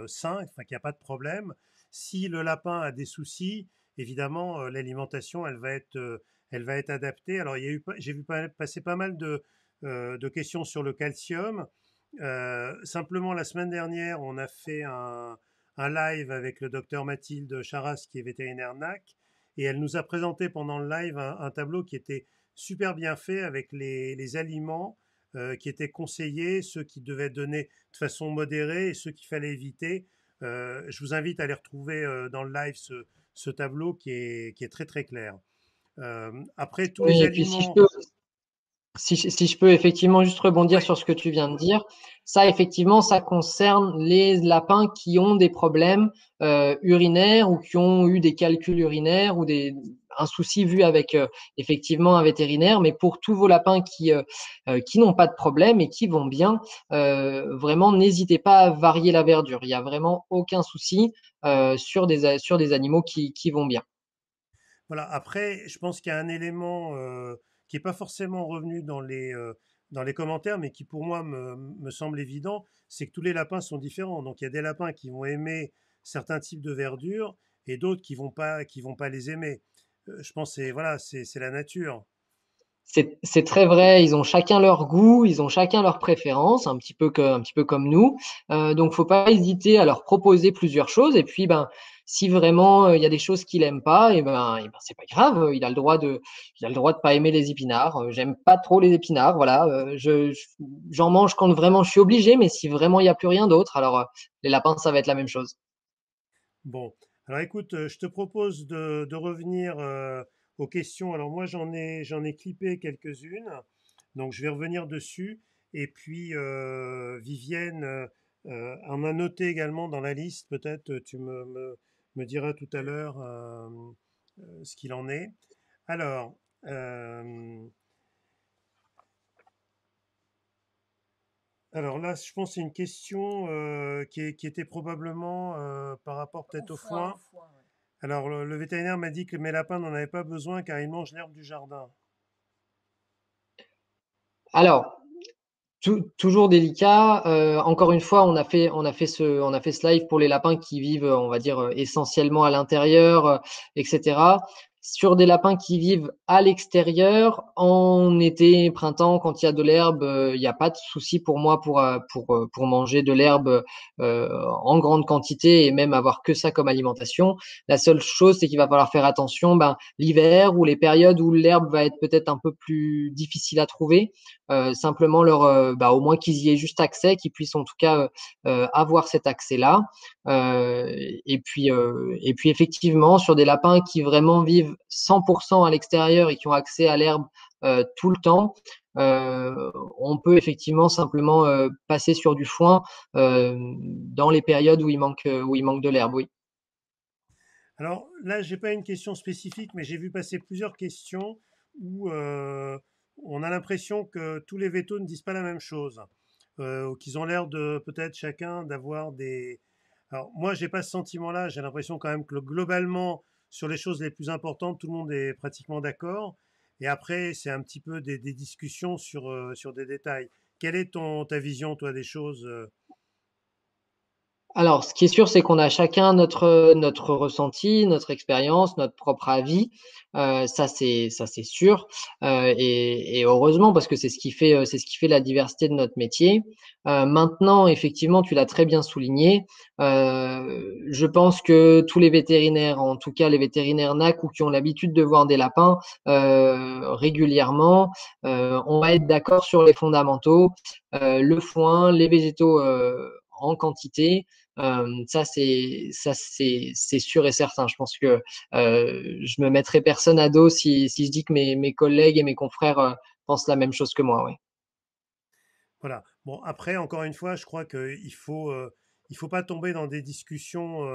sain, enfin qu'il n'y a pas de problème. Si le lapin a des soucis, évidemment, l'alimentation, elle va être adaptée. Alors, j'ai vu passer pas mal de questions sur le calcium. Simplement, la semaine dernière, on a fait un live avec le docteur Mathilde Charas, qui est vétérinaire NAC, et elle nous a présenté pendant le live un tableau qui était super bien fait avec les aliments qui étaient conseillés, ceux qui devaient donner de façon modérée et ceux qu'il fallait éviter. Je vous invite à aller retrouver dans le live ce tableau qui est très très clair. Après, tous les Oui, et puis aliments. si je peux effectivement juste rebondir Oui, sur ce que tu viens de dire, ça effectivement, ça concerne les lapins qui ont des problèmes urinaires ou qui ont eu des calculs urinaires ou un souci vu avec effectivement un vétérinaire. Mais pour tous vos lapins qui n'ont pas de problème et qui vont bien, vraiment n'hésitez pas à varier la verdure. Il n'y a vraiment aucun souci sur des animaux qui vont bien. voilà. Après, je pense qu'il y a un élément qui n'est pas forcément revenu dans les commentaires, mais qui pour moi me semble évident, c'est que tous les lapins sont différents. Donc il y a des lapins qui vont aimer certains types de verdure et d'autres qui vont pas les aimer. Je pense que c'est voilà, c'est la nature. C'est très vrai, ils ont chacun leur goût, ils ont chacun leurs préférences, un petit peu comme nous. Donc, faut pas hésiter à leur proposer plusieurs choses. Et puis, ben, si vraiment il y a des choses qu'il aime pas, et ben, c'est pas grave. Il a le droit de pas aimer les épinards. J'aime pas trop les épinards, voilà. J'en mange quand vraiment je suis obligé, mais si vraiment il y a plus rien d'autre, alors les lapins, ça va être la même chose. Bon, alors écoute, je te propose de revenir aux questions. Alors moi, j'en ai clippé quelques-unes, donc je vais revenir dessus. Et puis, Vivienne en a noté également dans la liste. Peut-être tu me diras tout à l'heure ce qu'il en est. Alors, euh, alors là, je pense que c'est une question qui était probablement par rapport Au peut-être au foin, au foin. foin, ouais. Alors, le vétérinaire m'a dit que mes lapins n'en avaient pas besoin car ils mangent l'herbe du jardin. Alors, toujours délicat. Encore une fois, on a fait ce live pour les lapins qui vivent, on va dire, essentiellement à l'intérieur, etc. Sur des lapins qui vivent à l'extérieur, en été, printemps, quand il y a de l'herbe, il n'y a pas de souci pour moi pour manger de l'herbe en grande quantité et même avoir que ça comme alimentation. La seule chose, c'est qu'il va falloir faire attention, ben, l'hiver ou les périodes où l'herbe va être peut-être un peu plus difficile à trouver, simplement bah, au moins qu'ils y aient juste accès, qu'ils puissent en tout cas avoir cet accès-là. Et puis effectivement, sur des lapins qui vraiment vivent 100% à l'extérieur et qui ont accès à l'herbe tout le temps, on peut effectivement simplement passer sur du foin dans les périodes où il manque de l'herbe, oui. Alors là, j'ai pas une question spécifique, mais j'ai vu passer plusieurs questions où on a l'impression que tous les vétos ne disent pas la même chose, ou qu'ils ont l'air de peut-être chacun d'avoir des. Alors moi, j'ai pas ce sentiment-là. J'ai l'impression quand même que globalement, sur les choses les plus importantes, tout le monde est pratiquement d'accord. Et après, c'est un petit peu des discussions sur des détails. Quelle est ta vision, toi, des choses Alors, ce qui est sûr, c'est qu'on a chacun notre ressenti, notre expérience, notre propre avis. Ça, c'est sûr. Et heureusement, parce que c'est ce qui fait la diversité de notre métier. Maintenant, effectivement, tu l'as très bien souligné. Je pense que tous les vétérinaires, en tout cas les vétérinaires NAC ou qui ont l'habitude de voir des lapins régulièrement, on va être d'accord sur les fondamentaux, le foin, les végétaux en quantité. C'est sûr et certain. Je pense que je me mettrai personne à dos si je dis que mes collègues et mes confrères pensent la même chose que moi. Ouais. Voilà. Bon, après, encore une fois, je crois il faut pas tomber dans des discussions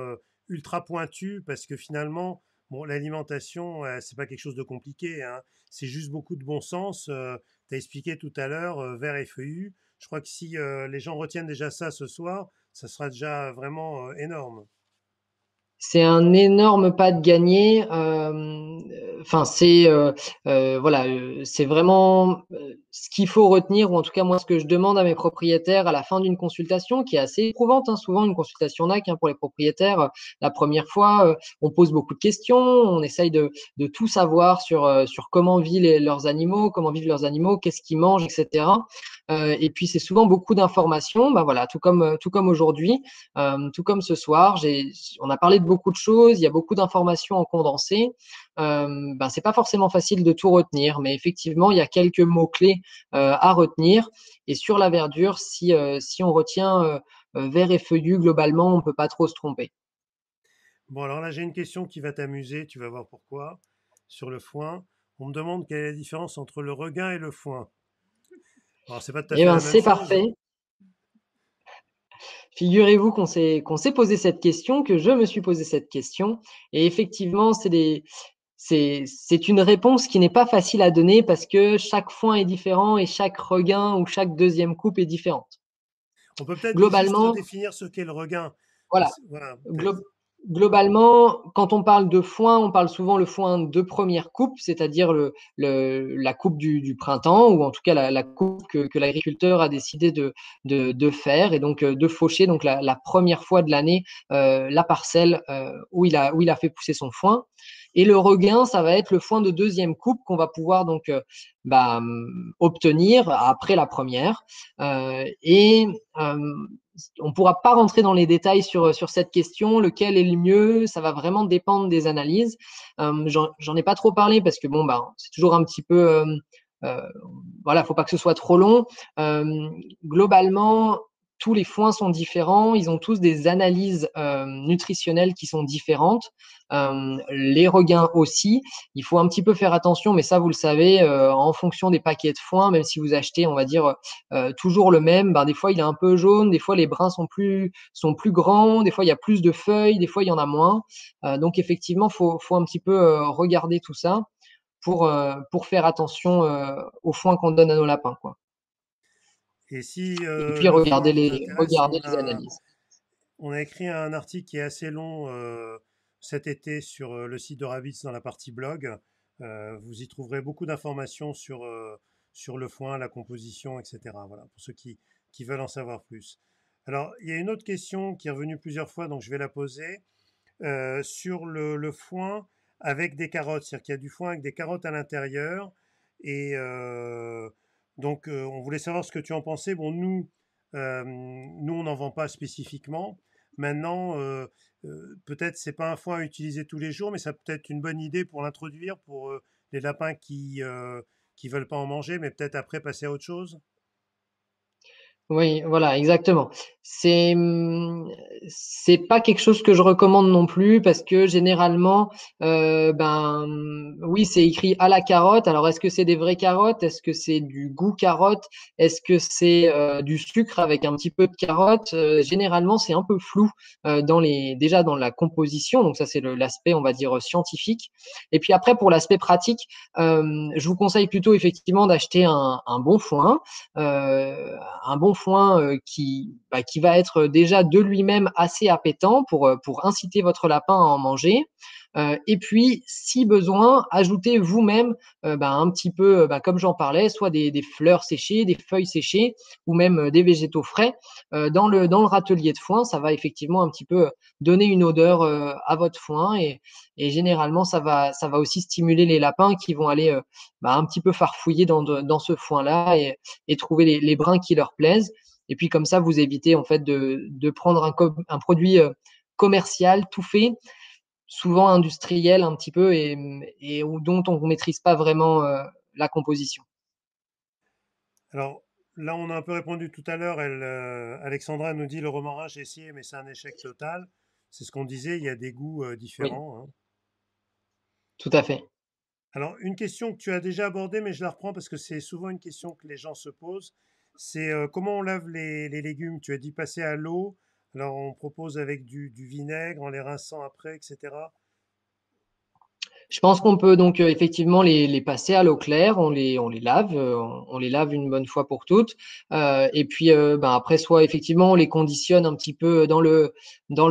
ultra pointues parce que finalement, bon, l'alimentation, c'est pas quelque chose de compliqué, hein. C'est juste beaucoup de bon sens. Tu as expliqué tout à l'heure, vert et feuillu. Je crois que si les gens retiennent déjà ça ce soir, ça sera déjà vraiment énorme. C'est un énorme pas de gagné. Enfin, voilà, c'est vraiment ce qu'il faut retenir, ou en tout cas moi ce que je demande à mes propriétaires à la fin d'une consultation, qui est assez éprouvante, hein, souvent une consultation NAC pour les propriétaires. La première fois, on pose beaucoup de questions, on essaye de tout savoir sur comment vivent leurs animaux, qu'est-ce qu'ils mangent, etc. Et puis c'est souvent beaucoup d'informations. Ben voilà, tout comme aujourd'hui. Tout comme ce soir, on a parlé de beaucoup de choses, il y a beaucoup d'informations en condensé. Ben, c'est pas forcément facile de tout retenir, mais effectivement, il y a quelques mots-clés à retenir. Et sur la verdure, si on retient vert et feuillu, globalement, on peut pas trop se tromper. Bon, alors là, j'ai une question qui va t'amuser, tu vas voir pourquoi. Sur le foin, on me demande quelle est la différence entre le regain et le foin. Alors, c'est pas tout à Eh fait ben, la même c'est chose. parfait. Figurez-vous qu'on s'est posé cette question, que je me suis posé cette question. Et effectivement, c'est une réponse qui n'est pas facile à donner parce que chaque foin est différent et chaque regain ou chaque deuxième coupe est différente. On peut peut-être juste Globalement, redéfinir ce qu'est le regain. voilà, Voilà, peut-être. glo- globalement, quand on parle de foin, on parle souvent le foin de première coupe, c'est-à-dire la coupe du printemps, ou en tout cas la coupe que l'agriculteur a décidé de faire, et donc de faucher donc la première fois de l'année la parcelle où il a fait pousser son foin. Et le regain, ça va être le foin de deuxième coupe qu'on va pouvoir donc obtenir après la première. Et on ne pourra pas rentrer dans les détails sur cette question, lequel est le mieux, ça va vraiment dépendre des analyses. J'en ai pas trop parlé parce que bon, c'est toujours un petit peu, euh, voilà, faut pas que ce soit trop long. Globalement, tous les foins sont différents, ils ont tous des analyses nutritionnelles qui sont différentes. Les regains aussi, il faut un petit peu faire attention, mais ça vous le savez, en fonction des paquets de foin, même si vous achetez, on va dire, toujours le même, des fois il est un peu jaune, des fois les brins sont plus grands, des fois il y a plus de feuilles, des fois il y en a moins. Donc effectivement, faut un petit peu regarder tout ça pour faire attention aux foins qu'on donne à nos lapins, quoi. Et si Et puis le foin vous intéresse, regarder les analyses. on a écrit un article qui est assez long cet été sur le site de Ravitz dans la partie blog. Vous y trouverez beaucoup d'informations sur le foin, la composition, etc. Voilà, pour ceux qui veulent en savoir plus. Alors, il y a une autre question qui est revenue plusieurs fois, donc je vais la poser. Sur le foin avec des carottes, c'est-à-dire qu'il y a du foin avec des carottes à l'intérieur. Et donc, on voulait savoir ce que tu en pensais. Bon, nous on n'en vend pas spécifiquement. Maintenant, peut-être c'est pas un foin à utiliser tous les jours, mais ça peut être une bonne idée pour l'introduire pour les lapins qui veulent pas en manger, mais peut-être après passer à autre chose. Oui, voilà, exactement. C'est pas quelque chose que je recommande non plus parce que généralement, oui, c'est écrit à la carotte. Alors, est-ce que c'est des vraies carottes? Est-ce que c'est du goût carotte? Est-ce que c'est du sucre avec un petit peu de carotte? Généralement, c'est un peu flou déjà dans la composition. Donc ça, c'est l'aspect, on va dire, scientifique. Et puis après, pour l'aspect pratique, je vous conseille plutôt effectivement d'acheter un bon foin. Un bon foin qui va être déjà de lui-même assez appétant pour inciter votre lapin à en manger. Et puis, si besoin, ajoutez vous-même un petit peu, comme j'en parlais, soit des fleurs séchées, des feuilles séchées ou même des végétaux frais dans le râtelier de foin. Ça va effectivement un petit peu donner une odeur à votre foin et généralement, ça va aussi stimuler les lapins qui vont aller un petit peu farfouiller dans ce foin-là et trouver les brins qui leur plaisent. Et puis comme ça, vous évitez en fait de prendre un produit commercial tout fait, souvent industriel un petit peu et dont on ne maîtrise pas vraiment la composition. Alors là, on a un peu répondu tout à l'heure. Alexandra nous dit le romarin, j'ai essayé, mais c'est un échec total. C'est ce qu'on disait, il y a des goûts Oui, différents, hein. tout à fait. Alors, une question que tu as déjà abordée, mais je la reprends parce que c'est souvent une question que les gens se posent, c'est comment on lave les légumes. Tu as dit passer à l'eau. Alors, on propose avec du vinaigre, en les rinçant après, etc. Je pense qu'on peut donc effectivement les passer à l'eau claire, on les lave, on les lave une bonne fois pour toutes. Et puis après, soit effectivement on les conditionne un petit peu dans le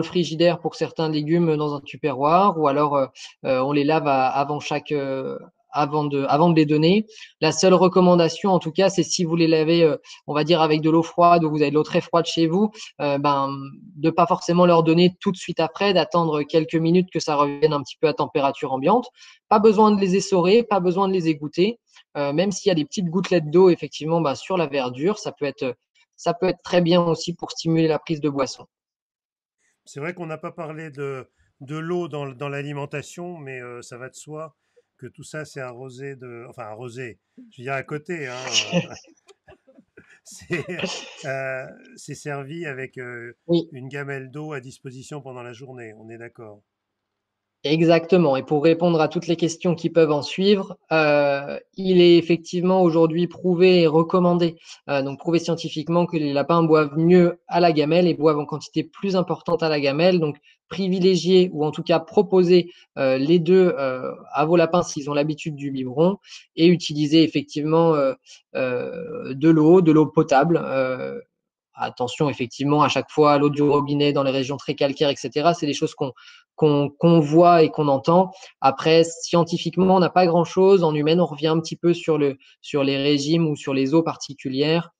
frigidaire pour certains légumes dans un tupperware, ou alors on les lave avant de les donner. La seule recommandation, en tout cas, c'est si vous les lavez, on va dire avec de l'eau froide ou vous avez de l'eau très froide chez vous, de pas forcément leur donner tout de suite après, d'attendre quelques minutes que ça revienne un petit peu à température ambiante. Pas besoin de les essorer, pas besoin de les égoutter. Même s'il y a des petites gouttelettes d'eau effectivement sur la verdure, ça peut être très bien aussi pour stimuler la prise de boisson. C'est vrai qu'on n'a pas parlé de l'eau dans l'alimentation, mais ça va de soi que tout ça, c'est arrosé enfin arrosé, je veux dire à côté, hein. C'est c'est servi avec Oui, une gamelle d'eau à disposition pendant la journée, on est d'accord. exactement. Et pour répondre à toutes les questions qui peuvent en suivre, il est effectivement aujourd'hui prouvé et recommandé, donc prouvé scientifiquement que les lapins boivent mieux à la gamelle et boivent en quantité plus importante à la gamelle. Donc privilégier ou en tout cas proposer les deux à vos lapins s'ils ont l'habitude du biberon et utiliser effectivement de l'eau potable. Attention, effectivement, à chaque fois, l'eau du robinet dans les régions très calcaires, etc. C'est des choses qu'on voit et qu'on entend. Après, scientifiquement, on n'a pas grand-chose. En humaine, on revient un petit peu sur les régimes ou sur les eaux particulières.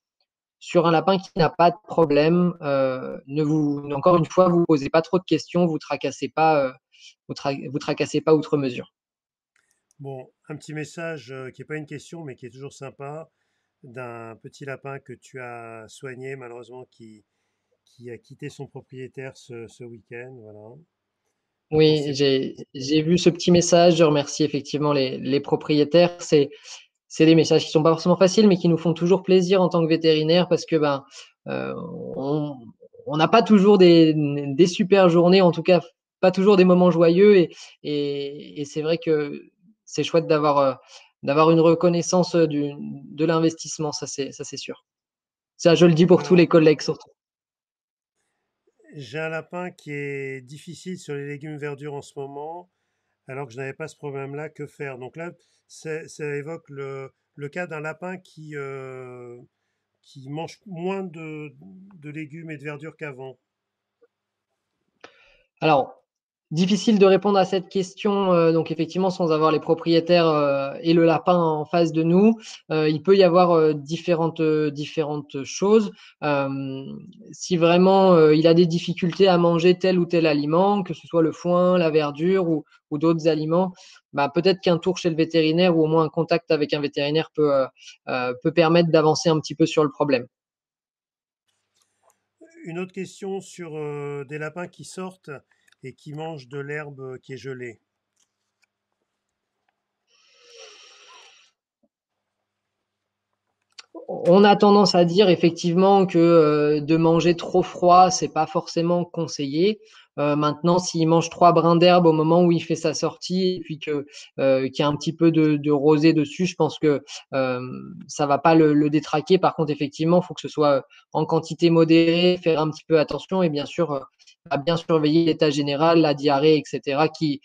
Sur un lapin qui n'a pas de problème, encore une fois, vous posez pas trop de questions, vous tracassez pas vous tracassez pas outre mesure. Bon, un petit message qui n'est pas une question, mais qui est toujours sympa, d'un petit lapin que tu as soigné, malheureusement, qui a quitté son propriétaire ce week-end. Voilà. On Oui, sait. j'ai vu ce petit message. Je remercie effectivement les propriétaires. C'est des messages qui sont pas forcément faciles, mais qui nous font toujours plaisir en tant que vétérinaire parce que ben euh, on on n'a pas toujours des super journées, en tout cas pas toujours des moments joyeux et c'est vrai que c'est chouette d'avoir une reconnaissance de l'investissement, ça c'est sûr. Ça, je le dis pour tous les Alors, collègues surtout. j'ai un lapin qui est difficile sur les légumes verdures en ce moment, alors que je n'avais pas ce problème-là. Que faire? Donc là, ça évoque le cas d'un lapin qui mange moins de légumes et de verdure qu'avant. Alors, difficile de répondre à cette question, donc effectivement sans avoir les propriétaires, et le lapin en face de nous. Il peut y avoir, différentes choses. Si vraiment, il a des difficultés à manger tel ou tel aliment, que ce soit le foin, la verdure ou d'autres aliments, bah, peut-être qu'un tour chez le vétérinaire ou au moins un contact avec un vétérinaire peut permettre d'avancer un petit peu sur le problème. Une autre question sur des lapins qui sortent et qui mangent de l'herbe qui est gelée. On a tendance à dire effectivement que de manger trop froid, c'est pas forcément conseillé. Maintenant, s'il mange 3 brins d'herbe au moment où il fait sa sortie et puis qu'il y a un petit peu de rosée dessus, je pense que euh, ça va pas le détraquer. Par contre, effectivement, il faut que ce soit en quantité modérée, faire un petit peu attention et bien sûr à bien surveiller l'état général, la diarrhée, etc. qui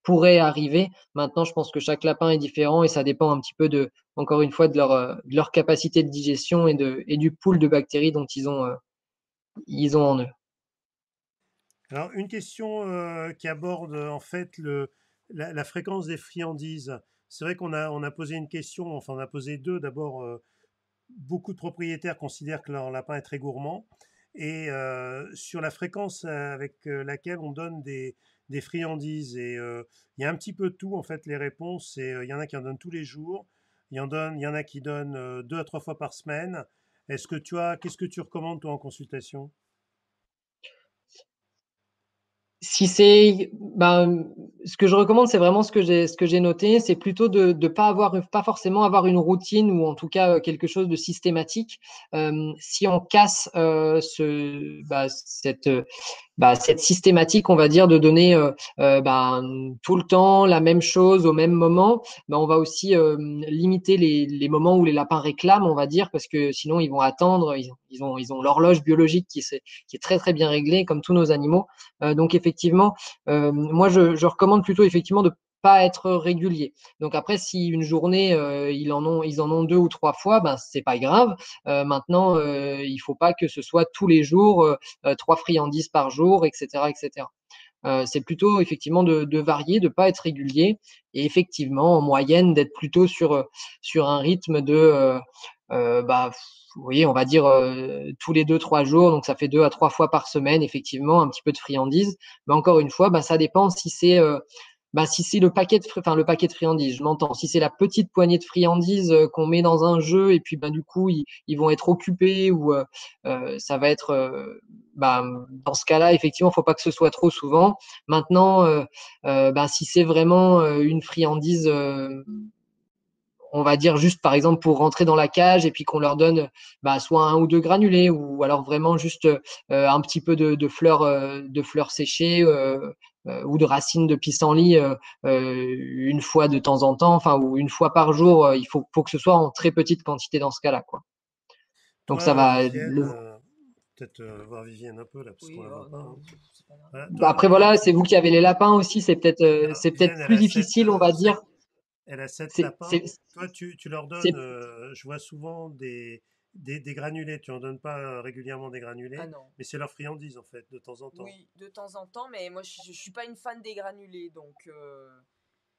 pourrait arriver. Maintenant, je pense que chaque lapin est différent et ça dépend un petit peu encore une fois, de leur capacité de digestion et du pool de bactéries dont ils ont en eux. Alors, une question qui aborde en fait la fréquence des friandises. C'est vrai on a posé une question, enfin on a posé deux. D'abord, beaucoup de propriétaires considèrent que leur lapin est très gourmand. Et sur la fréquence avec laquelle on donne des friandises. Et il y a un petit peu de tout, en fait, les réponses. Et il y en a qui en donnent tous les jours. Il y en a qui donnent 2 à 3 fois par semaine. Qu'est-ce que tu recommandes, toi, en consultation? Si c'est, ben, ce que je recommande, c'est vraiment ce que j'ai noté, c'est plutôt de pas forcément avoir une routine ou en tout cas quelque chose de systématique. Si on casse cette systématique, on va dire, de donner tout le temps la même chose au même moment, on va aussi limiter les moments où les lapins réclament, on va dire, parce que sinon ils vont attendre, ils ont l'horloge biologique qui est très très bien réglée, comme tous nos animaux. Donc effectivement, moi je recommande plutôt effectivement de pas être régulier. Donc après, si une journée ils en ont 2 ou 3 fois, ben c'est pas grave. Maintenant, il faut pas que ce soit tous les jours 3 friandises par jour, etc., etc. C'est plutôt effectivement de varier, de pas être régulier et effectivement en moyenne d'être plutôt sur un rythme de bah oui, on va dire tous les 2, 3 jours, donc ça fait 2 à 3 fois par semaine, effectivement, un petit peu de friandises. Mais encore une fois, bah, ça dépend si c'est le paquet de friandises, je m'entends. Si c'est la petite poignée de friandises qu'on met dans un jeu et puis bah, du coup ils vont être occupés ou ça va être dans ce cas-là, effectivement, faut pas que ce soit trop souvent. Maintenant, si c'est vraiment une friandise on va dire juste par exemple pour rentrer dans la cage et puis qu'on leur donne soit 1 ou 2 granulés ou alors vraiment juste un petit peu de fleurs séchées ou de racines de pissenlit une fois de temps en temps, enfin ou une fois par jour. Il faut que ce soit en très petite quantité dans ce cas-là, quoi. Donc Toi, ça va. Vivienne, peut-être voir Vivienne un peu là, parce qu'on Oui, la voit oh pas, hein. non, c'est pas grave. Voilà, Après voilà, c'est vous qui avez les lapins aussi. alors, C'est peut-être Vivienne, plus difficile, on va dire. elle a sept C'est lapins. c'est Toi, tu leur donnes, c'est je vois souvent des granulés. Tu en donnes pas régulièrement des Ah granulés, non. mais c'est leur friandise en fait, de temps en temps. Oui, de temps en temps, mais moi je suis pas une fan des granulés, donc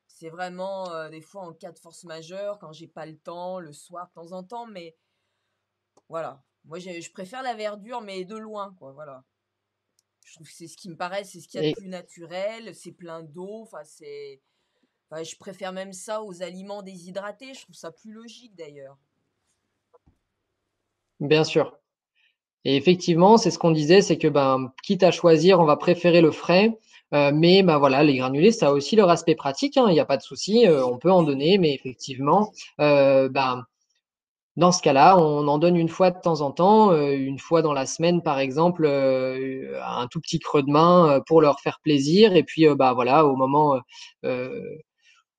c'est vraiment des fois en cas de force majeure, quand j'ai pas le temps, le soir de temps en temps, mais voilà. Moi je préfère la verdure, mais de loin, quoi, voilà. Je trouve que c'est ce qui me paraît, c'est ce qu'il y a de Et plus naturel, c'est plein d'eau, enfin, je préfère même ça aux aliments déshydratés, je trouve ça plus logique d'ailleurs. bien sûr. Et effectivement, c'est ce qu'on disait, c'est que ben, quitte à choisir, on va préférer le frais. Mais ben voilà, les granulés, ça a aussi leur aspect pratique, hein, il n'y a pas de souci, on peut en Oui, oui. donner, mais effectivement, ben, dans ce cas-là, on en donne une fois de temps en temps, une fois dans la semaine par exemple, un tout petit creux de main pour leur faire plaisir. Et puis bah voilà, au moment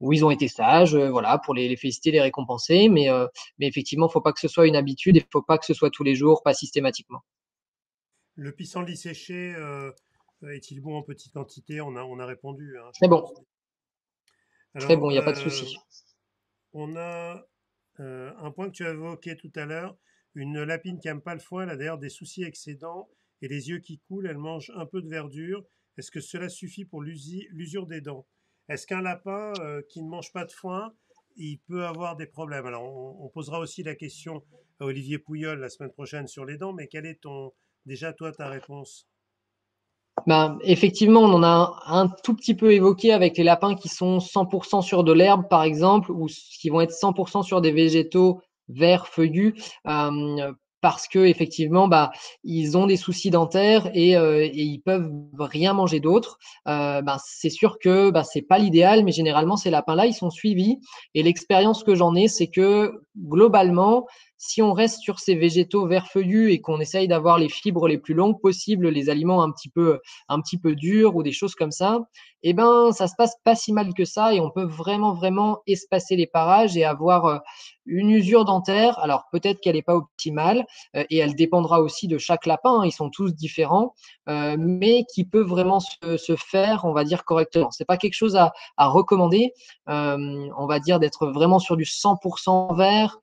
où ils ont été sages, voilà, pour les féliciter, les récompenser. Mais effectivement, faut pas que ce soit une habitude et faut pas que ce soit tous les jours, pas systématiquement. Le pissenlit séché est-il bon en petite quantité? On a répondu, hein, je Très bon, pense. très Alors, bon, il n'y a pas de souci. on a un point que tu as évoqué tout à l'heure, une lapine qui n'aime pas le foin, elle a d'ailleurs des soucis excédents et les yeux qui coulent, elle mange un peu de verdure. Est-ce que cela suffit pour l'usure des dents? Est-ce qu'un lapin qui ne mange pas de foin, il peut avoir des problèmes? Alors, on posera aussi la question à Olivier Pouilleul la semaine prochaine sur les dents, mais quelle est déjà toi ta réponse? Ben, effectivement, on en a un tout petit peu évoqué avec les lapins qui sont 100% sur de l'herbe, par exemple, ou qui vont être 100% sur des végétaux verts, feuillus, parce que effectivement, bah, ils ont des soucis dentaires et ils peuvent rien manger d'autre. Ben, c'est sûr que bah, c'est pas l'idéal, mais généralement, ces lapins-là, ils sont suivis. Et l'expérience que j'en ai, c'est que globalement, si on reste sur ces végétaux verts feuillus et qu'on essaye d'avoir les fibres les plus longues possibles, les aliments un petit peu dur ou des choses comme ça, eh ben, ça se passe pas si mal que ça et on peut vraiment, vraiment espacer les parages et avoir une usure dentaire. Alors, peut-être qu'elle n'est pas optimale et elle dépendra aussi de chaque lapin, hein, ils sont tous différents, mais qui peut vraiment se faire, on va dire, correctement. C'est pas quelque chose à recommander, on va dire, d'être vraiment sur du 100% vert,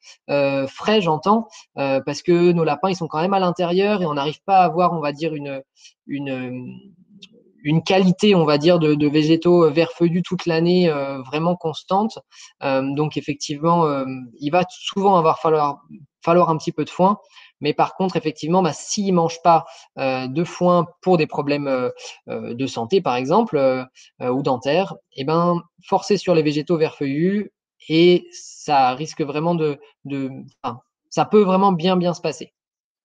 frais, j'entends, parce que nos lapins, ils sont quand même à l'intérieur et on n'arrive pas à avoir, on va dire, une, une qualité, on va dire, de végétaux verts feuillus toute l'année vraiment constante. Donc effectivement, il va souvent falloir un petit peu de foin. Mais par contre, effectivement, bah, s'ils ne mangent pas de foin pour des problèmes de santé, par exemple, ou dentaires, eh ben, forcer sur les végétaux verts feuillus et ça risque vraiment enfin, ça peut vraiment bien, bien se passer.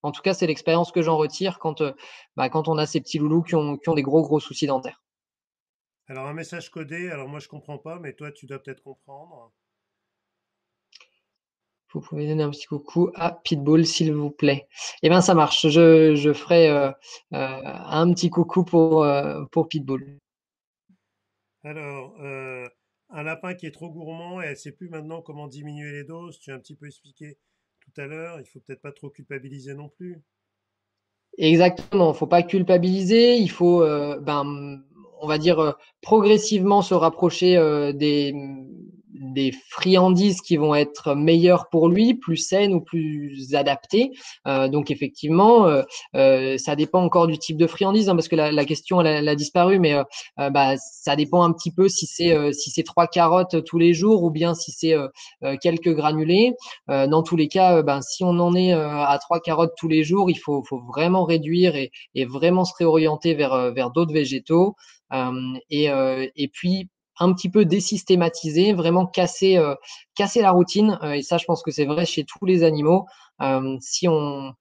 En tout cas, c'est l'expérience que j'en retire quand on a ces petits loulous qui ont des gros, gros soucis dentaires. Alors, un message codé, alors moi je comprends pas, mais toi tu dois peut-être comprendre. Vous pouvez donner un petit coucou à Pitbull, s'il vous plaît. Eh bien, ça marche. Je ferai un petit coucou pour Pitbull. Alors, un lapin qui est trop gourmand et elle ne sait plus maintenant comment diminuer les doses, tu as un petit peu expliqué tout à l'heure, il faut peut-être pas trop culpabiliser non plus. Exactement, faut pas culpabiliser, il faut, ben, on va dire, progressivement se rapprocher des friandises qui vont être meilleures pour lui, plus saines ou plus adaptées. Donc effectivement, ça dépend encore du type de friandise, hein, parce que la question elle a disparu, mais bah, ça dépend un petit peu si c'est 3 carottes tous les jours ou bien si c'est quelques granulés. Dans tous les cas, ben, si on en est à 3 carottes tous les jours, faut vraiment réduire et vraiment se réorienter vers d'autres végétaux. Et puis un petit peu désystématiser, vraiment casser la routine. Et ça, je pense que c'est vrai chez tous les animaux. Si on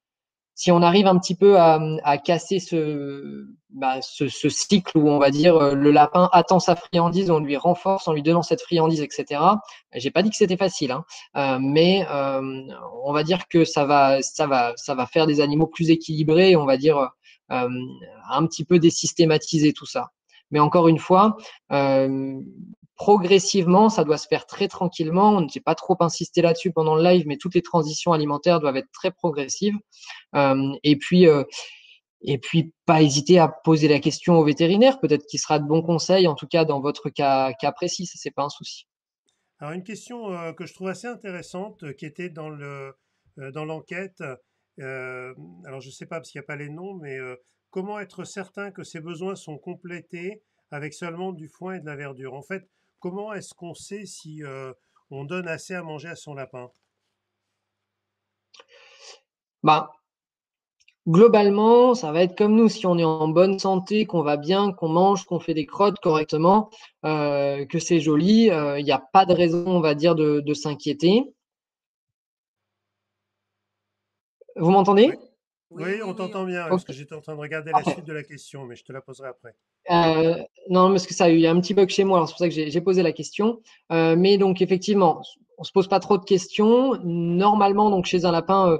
arrive un petit peu à casser ce cycle où on va dire le lapin attend sa friandise, on lui renforce en lui donnant cette friandise, etc. J'ai pas dit que c'était facile, hein, mais on va dire que ça va faire des animaux plus équilibrés, on va dire euh, un petit peu désystématiser tout ça. Mais encore une fois, euh, progressivement, ça doit se faire très tranquillement. On ne s'est pas trop insisté là-dessus pendant le live, mais toutes les transitions alimentaires doivent être très progressives. Euh, et puis, euh, et puis, pas hésiter à poser la question au vétérinaire, peut-être qu'il sera de bons conseils, en tout cas dans votre cas précis, ça c'est pas un souci. Alors une question que je trouve assez intéressante, qui était dans l'enquête, euh, alors je ne sais pas parce qu'il n'y a pas les noms, mais comment être certain que ses besoins sont complétés avec seulement du foin et de la verdure? En fait, comment est-ce qu'on sait si on donne assez à manger à son lapin? Bah, Globalement, ça va être comme nous, si on est en bonne santé, qu'on va bien, qu'on mange, qu'on fait des crottes correctement, que c'est joli, il n'y a pas de raison, on va dire, de s'inquiéter. Vous Oui, m'entendez? Oui, oui, oui, on oui, t'entend bien, parce Ok, que j'étais en train de regarder la parfait. suite de la question, mais je te la poserai après. Non, parce que ça, il y a un petit bug chez moi, alors c'est pour ça que j'ai posé la question. Mais donc effectivement, on se pose pas trop de questions. Normalement, donc chez un lapin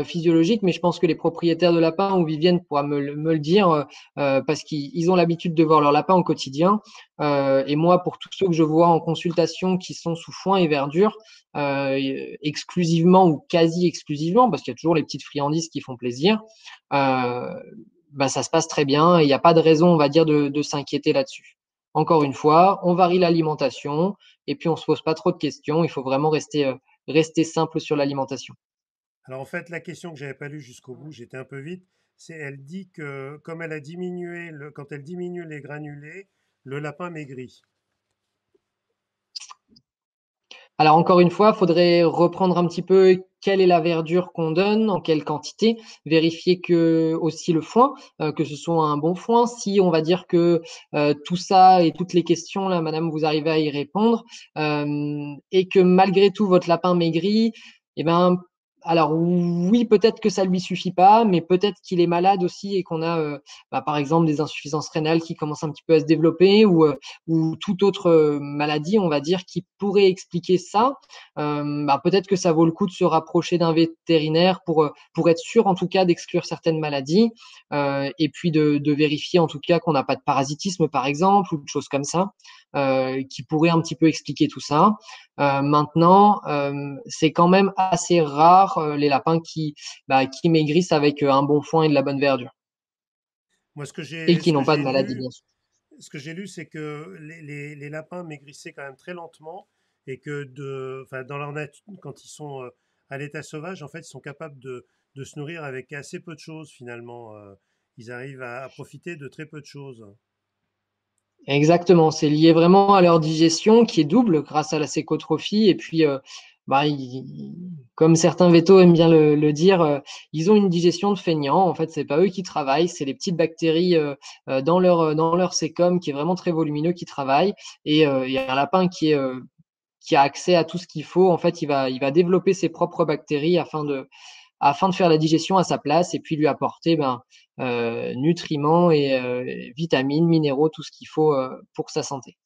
physiologique, mais je pense que les propriétaires de lapins ou Vivienne pourra me le dire parce qu'ils ont l'habitude de voir leur lapin au quotidien. Et moi, pour tous ceux que je vois en consultation qui sont sous foin et verdure, exclusivement ou quasi exclusivement, parce qu'il y a toujours les petites friandises qui font plaisir. Euh, bah, ça se passe très bien et il n'y a pas de raison, on va dire, de s'inquiéter là-dessus. Encore une fois, on varie l'alimentation et puis on se pose pas trop de questions. Il faut vraiment rester simple sur l'alimentation. Alors en fait, la question que j'avais pas lue jusqu'au bout, j'étais un peu vite, c'est elle dit que comme elle a diminué quand elle diminue les granulés, le lapin maigrit. Alors encore une fois, il faudrait reprendre un petit peu quelle est la verdure qu'on donne, en quelle quantité, vérifier que aussi le foin, que ce soit un bon foin. Si on va dire que tout ça et toutes les questions là, Madame, vous arrivez à y répondre, et que malgré tout votre lapin maigrit, eh ben alors oui, peut-être que ça lui suffit pas, mais peut-être qu'il est malade aussi et qu'on a par exemple des insuffisances rénales qui commencent un petit peu à se développer ou toute autre maladie, on va dire, qui pourrait expliquer ça, peut-être que ça vaut le coup de se rapprocher d'un vétérinaire pour être sûr, en tout cas, d'exclure certaines maladies et puis de vérifier, en tout cas, qu'on n'a pas de parasitisme, par exemple, ou de choses comme ça, qui pourraient un petit peu expliquer tout ça. Maintenant, c'est quand même assez rare les lapins qui maigrissent avec un bon foin et de la bonne verdure Moi, et qui ce que n'ont pas de j'ai maladie, lu, bien sûr. ce que j'ai lu, c'est que les lapins maigrissaient quand même très lentement et que enfin, dans leur nature, quand ils sont à l'état sauvage, en fait, ils sont capables de se nourrir avec assez peu de choses finalement. Ils arrivent à profiter de très peu de choses. Exactement, c'est lié vraiment à leur digestion qui est double grâce à la sécotrophie et puis comme certains vétos aiment bien le dire, ils ont une digestion de feignants. En fait, c'est pas eux qui travaillent, c'est les petites bactéries dans leur sécom qui est vraiment très volumineux qui travaillent. Et il y a un lapin qui a accès à tout ce qu'il faut. En fait, il va développer ses propres bactéries afin de faire la digestion à sa place et puis lui apporter nutriments et vitamines, minéraux, tout ce qu'il faut pour sa santé.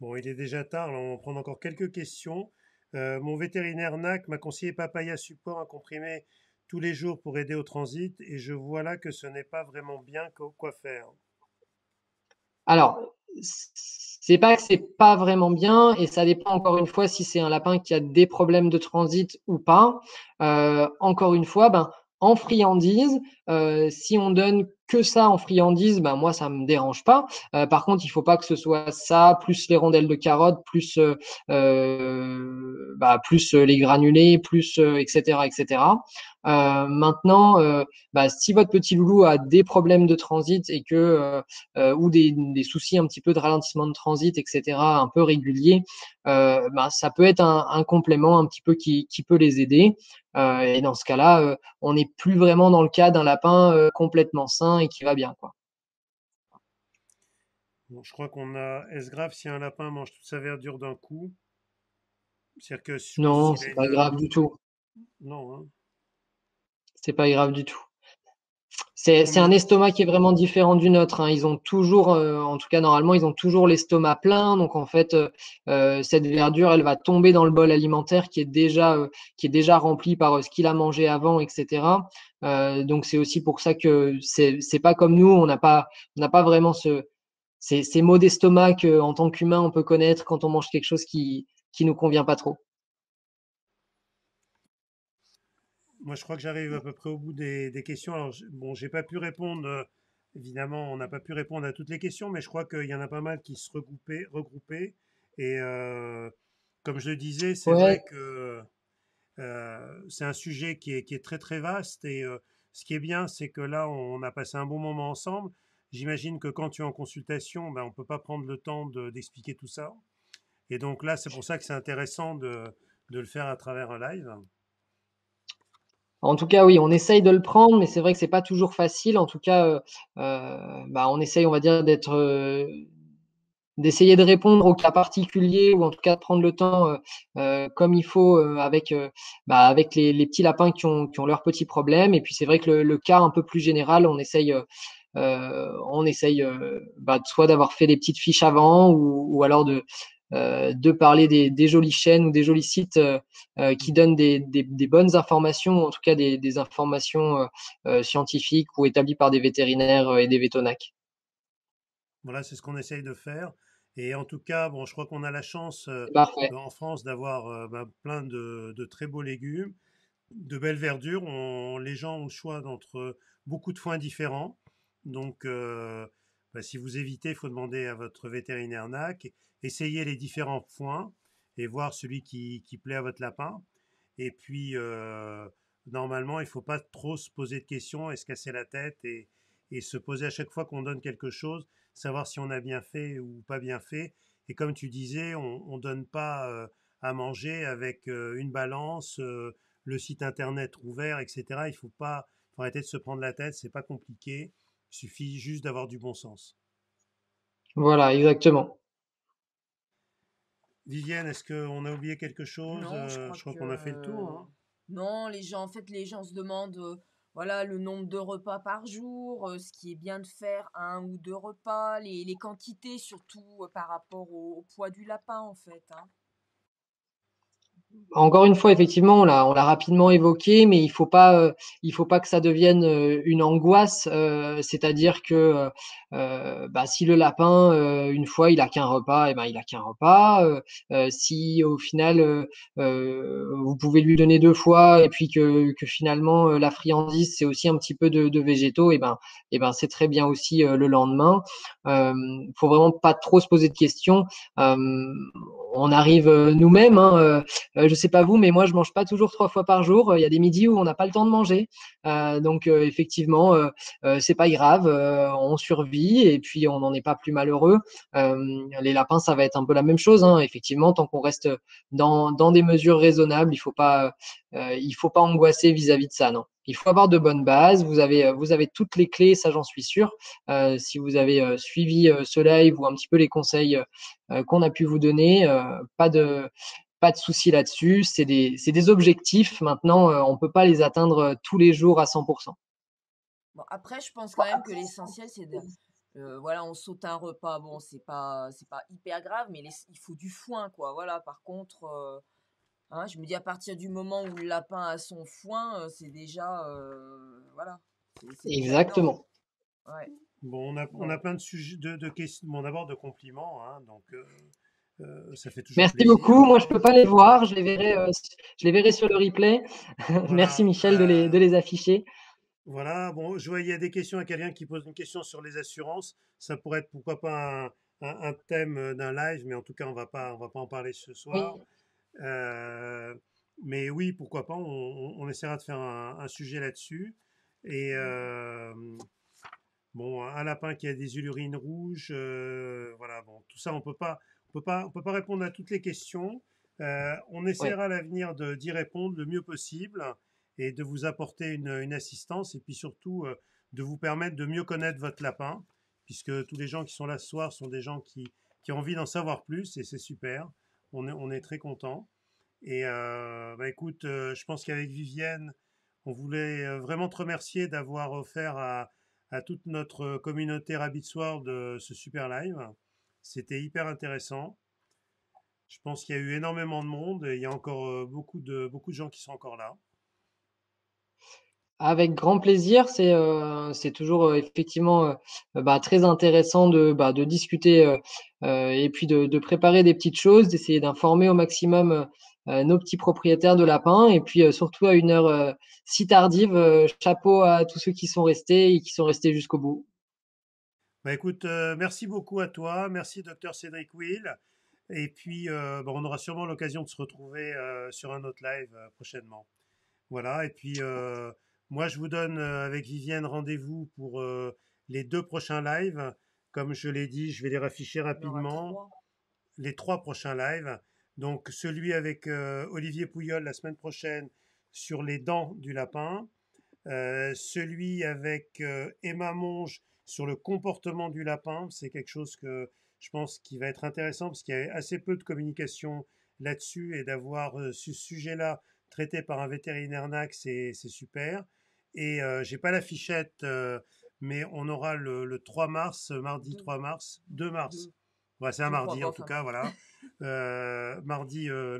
Bon, il est déjà tard, là, on va prendre encore quelques questions. Mon vétérinaire NAC m'a conseillé Papaya Support, un comprimé tous les jours pour aider au transit, et je vois là que ce n'est pas vraiment bien quoi faire. Alors, c'est pas que c'est pas vraiment bien et ça dépend encore une fois si c'est un lapin qui a des problèmes de transit ou pas. Encore une fois, en friandise, si on donne que ça en friandise, moi ça me dérange pas. Par contre, il faut pas que ce soit ça plus les rondelles de carottes plus les granulés plus etc etc. Maintenant, si votre petit loulou a des problèmes de transit et que ou des soucis un petit peu de ralentissement de transit, etc., un peu réguliers, ça peut être un complément un petit peu qui peut les aider. Et dans ce cas-là, on n'est plus vraiment dans le cas d'un lapin complètement sain et qui va bien, quoi. Bon, je crois qu'on a. Est-ce grave si un lapin mange toute sa verdure d'un coup? C'est-à-dire que je suppose Non, s'il a c'est pas une. grave du tout. Non, hein. C'est pas grave du tout. C'est Combien un de... estomac qui est vraiment différent du nôtre, hein. Ils ont toujours, en tout cas normalement, ils ont toujours l'estomac plein. Donc en fait, cette verdure, elle va tomber dans le bol alimentaire qui est déjà rempli par ce qu'il a mangé avant, etc. Donc c'est aussi pour ça que c'est pas comme nous, on n'a pas vraiment ces maux d'estomac qu'en tant qu'humain on peut connaître quand on mange quelque chose qui nous convient pas trop. Moi, je crois que j'arrive à peu près au bout des questions. Alors, bon, j'ai pas pu répondre. Évidemment, on n'a pas pu répondre à toutes les questions, mais je crois qu'il y en a pas mal qui se regroupaient. Et comme je le disais, c'est vrai Ouais, que c'est un sujet qui est très très vaste. Et ce qui est bien, c'est que là, on a passé un bon moment ensemble. J'imagine que quand tu es en consultation, on ne peut pas prendre le temps d'expliquer tout ça. Et donc là, c'est pour ça que c'est intéressant de le faire à travers un live. En tout cas, oui, on essaye de le prendre, mais c'est vrai que c'est pas toujours facile. En tout cas, on essaye, on va dire, d'essayer de répondre aux cas particuliers ou en tout cas de prendre le temps comme il faut avec les petits lapins qui ont leurs petits problèmes. Et puis c'est vrai que le cas un peu plus général, on essaye soit d'avoir fait des petites fiches avant ou alors de parler des jolies chaînes ou des jolis sites qui donnent des bonnes informations, en tout cas des informations scientifiques ou établies par des vétérinaires et des vétonacs. Voilà, c'est ce qu'on essaye de faire. Et en tout cas, bon, je crois qu'on a la chance C'est parfait. en France d'avoir plein de très beaux légumes, de belles verdures. Les gens ont le choix d'entre beaucoup de foins différents. Donc, si vous évitez, il faut demander à votre vétérinaire NAC, essayez les différents foins et voir celui qui plaît à votre lapin. Et puis, normalement, il ne faut pas trop se poser de questions et se casser la tête et se poser à chaque fois qu'on donne quelque chose, savoir si on a bien fait ou pas bien fait. Et comme tu disais, on ne donne pas à manger avec une balance, le site internet ouvert, etc. Il faut arrêter de se prendre la tête, c'est pas compliqué. Il suffit juste d'avoir du bon sens. Voilà, exactement. Vivienne, est-ce qu'on a oublié quelque chose? Non, je crois Je crois que qu'on a fait le tour, hein. non, les gens se demandent voilà le nombre de repas par jour, ce qui est bien de faire un ou deux repas, les quantités surtout par rapport au poids du lapin en fait, hein. Encore une fois, effectivement, on l'a rapidement évoqué, mais il faut pas que ça devienne une angoisse. C'est-à-dire que si le lapin, une fois, il a qu'un repas, et ben il a qu'un repas. Si au final, vous pouvez lui donner deux fois, et puis que finalement la friandise c'est aussi un petit peu de végétaux, et ben c'est très bien aussi le lendemain. Faut vraiment pas trop se poser de questions. Euh, on arrive nous-mêmes, hein. Je sais pas vous, mais moi je mange pas toujours 3 fois par jour. Il y a des midis où on n'a pas le temps de manger, donc effectivement, c'est pas grave, on survit et puis on n'en est pas plus malheureux. Les lapins, ça va être un peu la même chose, hein. Effectivement, tant qu'on reste dans des mesures raisonnables, il faut pas angoisser vis-à-vis de ça, non. Il faut avoir de bonnes bases. Vous avez toutes les clés, ça j'en suis sûr. Si vous avez suivi ce live ou un petit peu les conseils qu'on a pu vous donner, pas de souci là-dessus. C'est des objectifs. Maintenant, on peut pas les atteindre tous les jours à 100%. Bon, après, je pense quand même que l'essentiel, c'est de, voilà, on saute un repas, bon, c'est pas hyper grave, mais il faut du foin, quoi. Voilà, par contre, hein, je me dis à partir du moment où le lapin a son foin, c'est déjà, voilà, c'est déjà énorme. Exactement. Ouais. Bon, on a Bon. plein de sujets, de questions, bon, d'abord de compliments, hein, donc ça fait toujours Merci plaisir. beaucoup. Moi, je peux pas les voir. Je les verrai sur le replay. Merci Voilà, Michel de les afficher. voilà. Bon, je vois, il y a des questions à quelqu'un qui pose une question sur les assurances. Ça pourrait être pourquoi pas un thème d'un live, mais en tout cas, on va pas en parler ce soir. Oui, Euh, mais oui, pourquoi pas, on essaiera de faire un sujet là-dessus. Et bon, un lapin qui a des urines rouges, voilà, bon, tout ça, on peut pas répondre à toutes les questions. On oui. essaiera à l'avenir d'y répondre le mieux possible et de vous apporter une assistance et puis surtout de vous permettre de mieux connaître votre lapin, puisque tous les gens qui sont là ce soir sont des gens qui ont envie d'en savoir plus et c'est super. On est très contents. Et écoute, je pense qu'avec Vivienne, on voulait vraiment te remercier d'avoir offert à toute notre communauté Rabbit World ce super live. C'était hyper intéressant. Je pense qu'il y a eu énormément de monde et il y a encore beaucoup de gens qui sont encore là. Avec grand plaisir. C'est toujours effectivement très intéressant de discuter et puis de préparer des petites choses, d'essayer d'informer au maximum nos petits propriétaires de lapins et puis surtout à une heure si tardive, chapeau à tous ceux qui sont restés et qui sont restés jusqu'au bout. Écoute, merci beaucoup à toi. Merci, docteur Cédric Will. Et puis, on aura sûrement l'occasion de se retrouver sur un autre live prochainement. Voilà, et puis moi je vous donne avec Vivienne rendez-vous pour les 2 prochains lives. Comme je l'ai dit, je vais les rafficher Il y en aura rapidement. 3. Les 3 prochains lives. Donc celui avec Olivier Pouilleul la semaine prochaine, sur les dents du lapin, celui avec Emma Monge sur le comportement du lapin. C'est quelque chose que je pense qui va être intéressant parce qu'il y a assez peu de communication là-dessus et d'avoir ce sujet-là traité par un vétérinaire NAC, c'est super. Et j'ai pas la fichette, mais on aura le 3 mars, mardi 3 mars, 2 mars. Ouais, c'est un Je crois mardi pas, en tout enfin. cas, voilà. Le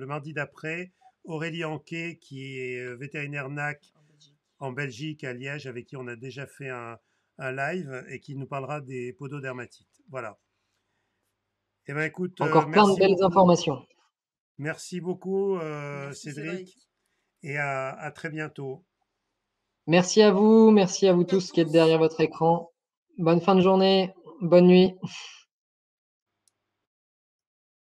mardi d'après, Aurélie Anquet, qui est vétérinaire NAC En Belgique. en Belgique, à Liège, avec qui on a déjà fait un live et qui nous parlera des pododermatites. Voilà. Eh bien, écoute, Encore plein de merci belles beaucoup. informations. Merci beaucoup, Merci Cédric, Cédric. et à très bientôt. Merci à vous Merci tous à qui êtes derrière tous. votre écran. Bonne fin de journée, bonne nuit.